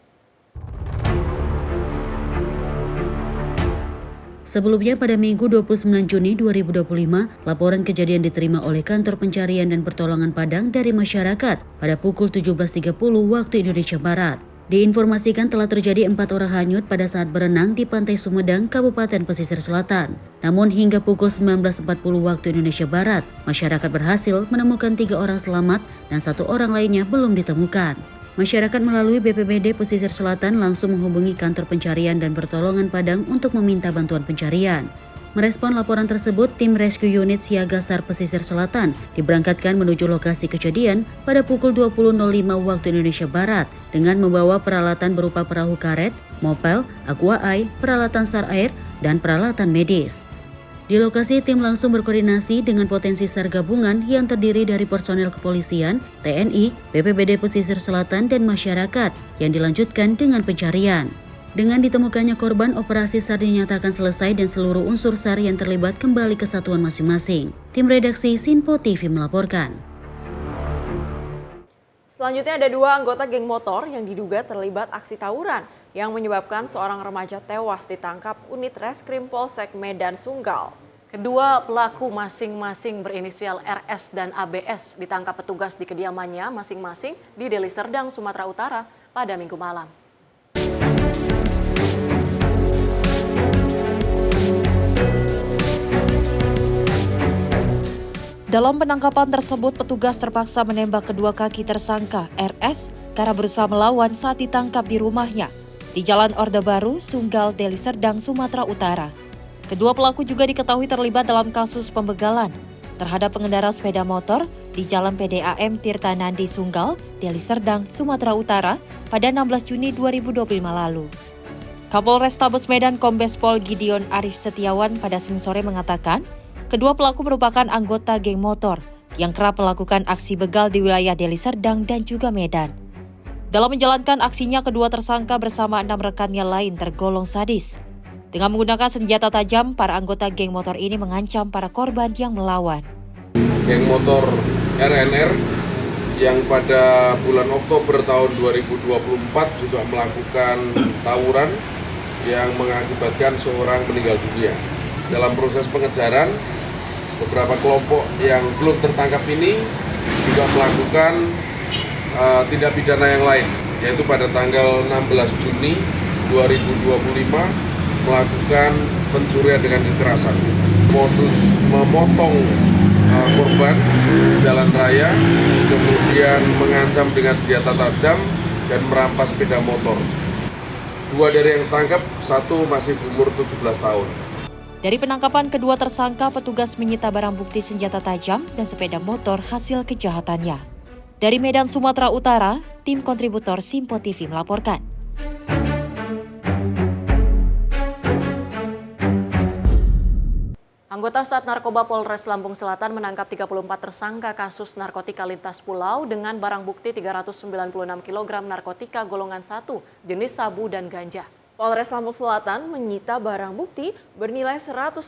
Sebelumnya pada Minggu 29 Juni 2025, laporan kejadian diterima oleh Kantor Pencarian dan Pertolongan Padang dari masyarakat pada pukul 17.30 waktu Indonesia Barat. Diinformasikan telah terjadi 4 orang hanyut pada saat berenang di Pantai Sumedang, Kabupaten Pesisir Selatan. Namun hingga pukul 19.40 waktu Indonesia Barat, masyarakat berhasil menemukan 3 orang selamat dan 1 orang lainnya belum ditemukan. Masyarakat melalui BPBD Pesisir Selatan langsung menghubungi Kantor Pencarian dan Pertolongan Padang untuk meminta bantuan pencarian. Merespon laporan tersebut, tim Rescue Unit Siaga SAR Pesisir Selatan diberangkatkan menuju lokasi kejadian pada pukul 20.05 waktu Indonesia Barat dengan membawa peralatan berupa perahu karet, mopel, aqua eye, peralatan SAR air, dan peralatan medis. Di lokasi, tim langsung berkoordinasi dengan potensi SAR gabungan yang terdiri dari personel kepolisian, TNI, BPBD Pesisir Selatan, dan masyarakat yang dilanjutkan dengan pencarian. Dengan ditemukannya korban, operasi SAR dinyatakan selesai dan seluruh unsur SAR yang terlibat kembali ke satuan masing-masing. Tim redaksi Sinpo TV melaporkan. Selanjutnya ada 2 anggota geng motor yang diduga terlibat aksi tawuran yang menyebabkan seorang remaja tewas ditangkap unit Reskrim Polsek Medan Sunggal. Kedua pelaku masing-masing berinisial RS dan ABS ditangkap petugas di kediamannya masing-masing di Deli Serdang, Sumatera Utara pada Minggu malam. Dalam penangkapan tersebut, petugas terpaksa menembak kedua kaki tersangka RS karena berusaha melawan saat ditangkap di rumahnya di Jalan Orde Baru, Sunggal, Deli Serdang, Sumatera Utara. Kedua pelaku juga diketahui terlibat dalam kasus pembegalan terhadap pengendara sepeda motor di Jalan PDAM Tirta Nandi Sunggal, Deli Serdang, Sumatera Utara pada 16 Juni 2025 lalu. Kapolrestabes Medan Kombes Pol Gideon Arif Setiawan pada Senin sore mengatakan, kedua pelaku merupakan anggota geng motor yang kerap melakukan aksi begal di wilayah Deli Serdang dan juga Medan. Dalam menjalankan aksinya, kedua tersangka bersama 6 rekannya lain tergolong sadis. Dengan menggunakan senjata tajam, para anggota geng motor ini mengancam para korban yang melawan. Geng motor RNR yang pada bulan Oktober tahun 2024 juga melakukan tawuran yang mengakibatkan seorang meninggal dunia. Dalam proses pengejaran, beberapa kelompok yang belum tertangkap ini juga melakukan tindak pidana yang lain, yaitu pada tanggal 16 Juni 2025 melakukan pencurian dengan kekerasan. Modus memotong korban jalan raya, kemudian mengancam dengan senjata tajam dan merampas sepeda motor. 2 dari yang ditangkap, 1 masih berumur 17 tahun. Dari penangkapan kedua tersangka, petugas menyita barang bukti senjata tajam dan sepeda motor hasil kejahatannya. Dari Medan, Sumatera Utara, tim kontributor Simpo TV melaporkan. Anggota Sat Narkoba Polres Lampung Selatan menangkap 34 tersangka kasus narkotika lintas pulau dengan barang bukti 396 kg narkotika golongan 1 jenis sabu dan ganja. Polres Lampung Selatan menyita barang bukti bernilai 120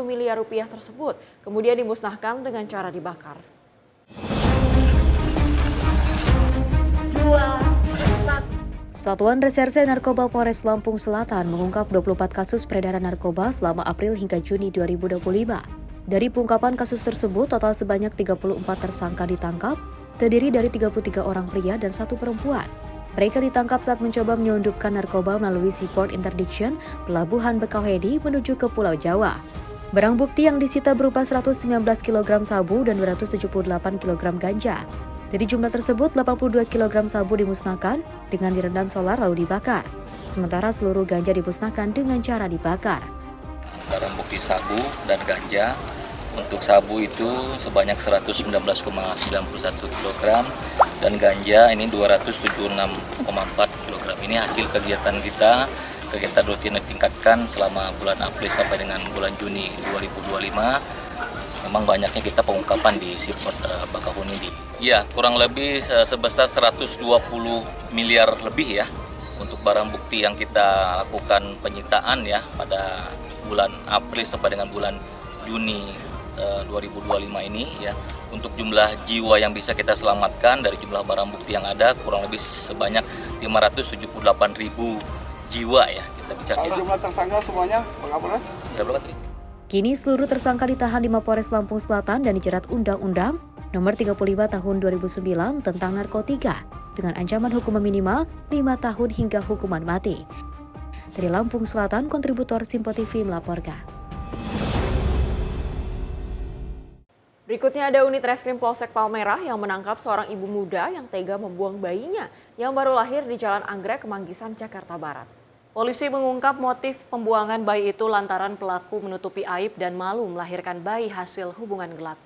miliar rupiah tersebut, kemudian dimusnahkan dengan cara dibakar. 2, 1. Satuan Reserse Narkoba Polres Lampung Selatan mengungkap 24 kasus peredaran narkoba selama April hingga Juni 2025. Dari pengungkapan kasus tersebut, total sebanyak 34 tersangka ditangkap, terdiri dari 33 orang pria dan 1 perempuan. Mereka ditangkap saat mencoba menyelundupkan narkoba melalui Seaport Interdiction, Pelabuhan Bekauhedi menuju ke Pulau Jawa. Barang bukti yang disita berupa 119 kg sabu dan 278 kg ganja. Dari jumlah tersebut, 82 kg sabu dimusnahkan dengan direndam solar lalu dibakar. Sementara seluruh ganja dimusnahkan dengan cara dibakar. Barang bukti sabu dan ganja, untuk sabu itu sebanyak 119,91 kg dan ganja ini 276,4 kg. Ini hasil kegiatan kita, kegiatan rutin ditingkatkan selama bulan April sampai dengan bulan Juni 2025. Memang banyaknya kita pengungkapan di Seaport Bakauheni. Ya, kurang lebih sebesar 120 miliar lebih ya untuk barang bukti yang kita lakukan penyitaan ya pada bulan April sampai dengan bulan Juni 2025 ini ya. Untuk jumlah jiwa yang bisa kita selamatkan dari jumlah barang bukti yang ada kurang lebih sebanyak 578.000 jiwa ya kita bicara. Kalau jumlah tersangka semuanya Kapolres? Kini seluruh tersangka ditahan di Mapolres Lampung Selatan dan dijerat Undang-Undang Nomor 35 Tahun 2009 tentang narkotika dengan ancaman hukuman minimal 5 tahun hingga hukuman mati. Dari Lampung Selatan, kontributor Simpo TV melaporkan. Berikutnya ada unit Reskrim Polsek Palmerah yang menangkap seorang ibu muda yang tega membuang bayinya yang baru lahir di Jalan Anggrek, Kemanggisan, Jakarta Barat. Polisi mengungkap motif pembuangan bayi itu lantaran pelaku menutupi aib dan malu melahirkan bayi hasil hubungan gelap.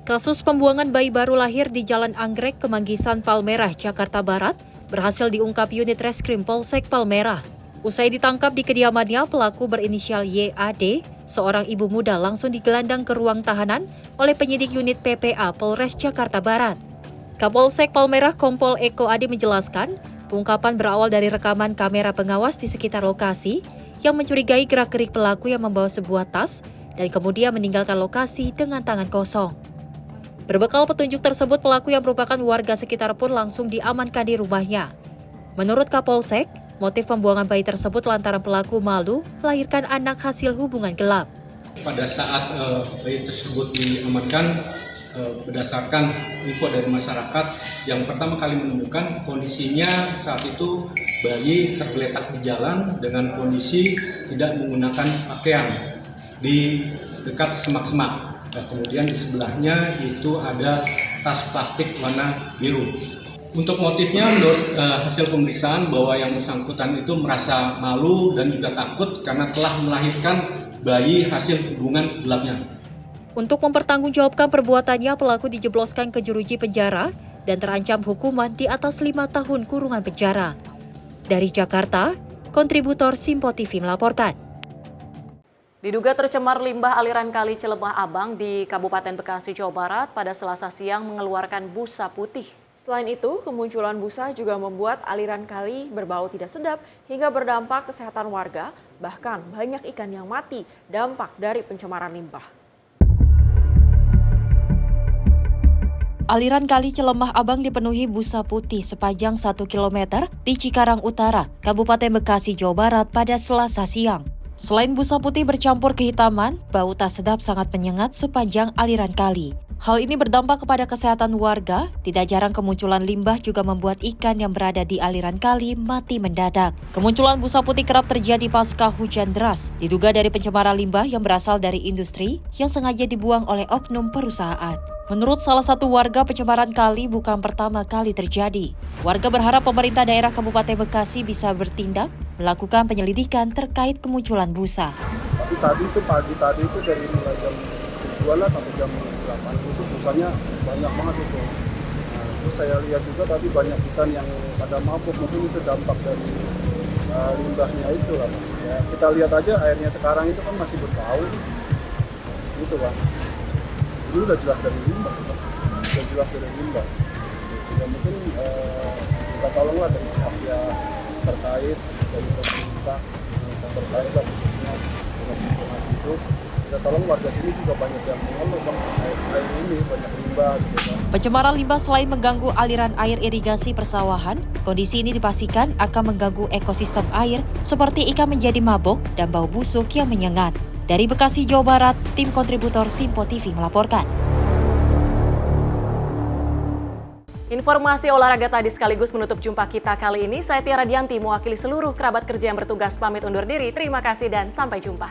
Kasus pembuangan bayi baru lahir di Jalan Anggrek, Kemanggisan, Palmerah, Jakarta Barat berhasil diungkap unit Reskrim Polsek Palmerah. Usai ditangkap di kediamannya, pelaku berinisial YAD, seorang ibu muda langsung digelandang ke ruang tahanan oleh penyidik unit PPA Polres Jakarta Barat. Kapolsek Palmerah Kompol Eko Adi menjelaskan, pengungkapan berawal dari rekaman kamera pengawas di sekitar lokasi yang mencurigai gerak-gerik pelaku yang membawa sebuah tas dan kemudian meninggalkan lokasi dengan tangan kosong. Berbekal petunjuk tersebut, pelaku yang merupakan warga sekitar pun langsung diamankan di rumahnya. Menurut Kapolsek, motif pembuangan bayi tersebut lantaran pelaku malu melahirkan anak hasil hubungan gelap. Pada saat bayi tersebut diamankan, berdasarkan info dari masyarakat yang pertama kali menemukan kondisinya saat itu bayi tergeletak di jalan dengan kondisi tidak menggunakan pakaian di dekat semak-semak. Nah, kemudian di sebelahnya itu ada tas plastik warna biru. Untuk motifnya menurut hasil pemeriksaan bahwa yang bersangkutan itu merasa malu dan juga takut karena telah melahirkan bayi hasil hubungan gelapnya. Untuk mempertanggungjawabkan perbuatannya, pelaku dijebloskan ke jeruji penjara dan terancam hukuman di atas 5 tahun kurungan penjara. Dari Jakarta, kontributor Simpo TV melaporkan. Diduga tercemar limbah aliran kali Cilemah Abang di Kabupaten Bekasi, Jawa Barat pada Selasa siang mengeluarkan busa putih. Selain itu, kemunculan busa juga membuat aliran kali berbau tidak sedap hingga berdampak kesehatan warga, bahkan banyak ikan yang mati dampak dari pencemaran limbah. Aliran kali Cilemah Abang dipenuhi busa putih sepanjang 1 km di Cikarang Utara, Kabupaten Bekasi, Jawa Barat pada Selasa siang. Selain busa putih bercampur kehitaman, bau tak sedap sangat menyengat sepanjang aliran kali. Hal ini berdampak kepada kesehatan warga. Tidak jarang kemunculan limbah juga membuat ikan yang berada di aliran kali mati mendadak. Kemunculan busa putih kerap terjadi pasca hujan deras, diduga dari pencemaran limbah yang berasal dari industri yang sengaja dibuang oleh oknum perusahaan. Menurut salah satu warga, pencemaran kali bukan pertama kali terjadi. Warga berharap pemerintah daerah Kabupaten Bekasi bisa bertindak, melakukan penyelidikan terkait kemunculan busa. Tapi pagi tadi itu dari mulai jam 2 sampai jam 8 itu busanya banyak banget itu. Nah, terus saya lihat juga tadi banyak ikan yang pada mabuk, mungkin itu dampak dari limbahnya itu lah. Ya, kita lihat aja airnya sekarang itu kan masih berbau, gitu kan. Ini udah jelas dari limbah, Ya mungkin kita tolonglah dari pihak yang terkait, dari pemerintah yang terkait lah khususnya dengan lingkungan hidup. Kita tolong warga sini juga banyak yang mengeluh bang, air ini banyak limbah gitu kan. Pencemaran limbah selain mengganggu aliran air irigasi persawahan, kondisi ini dipastikan akan mengganggu ekosistem air seperti ikan menjadi mabok dan bau busuk yang menyengat. Dari Bekasi, Jawa Barat, tim kontributor Simpo TV melaporkan. Informasi olahraga tadi sekaligus menutup jumpa kita kali ini. Saya Tiara Dianti, mewakili seluruh kerabat kerja yang bertugas pamit undur diri. Terima kasih dan sampai jumpa.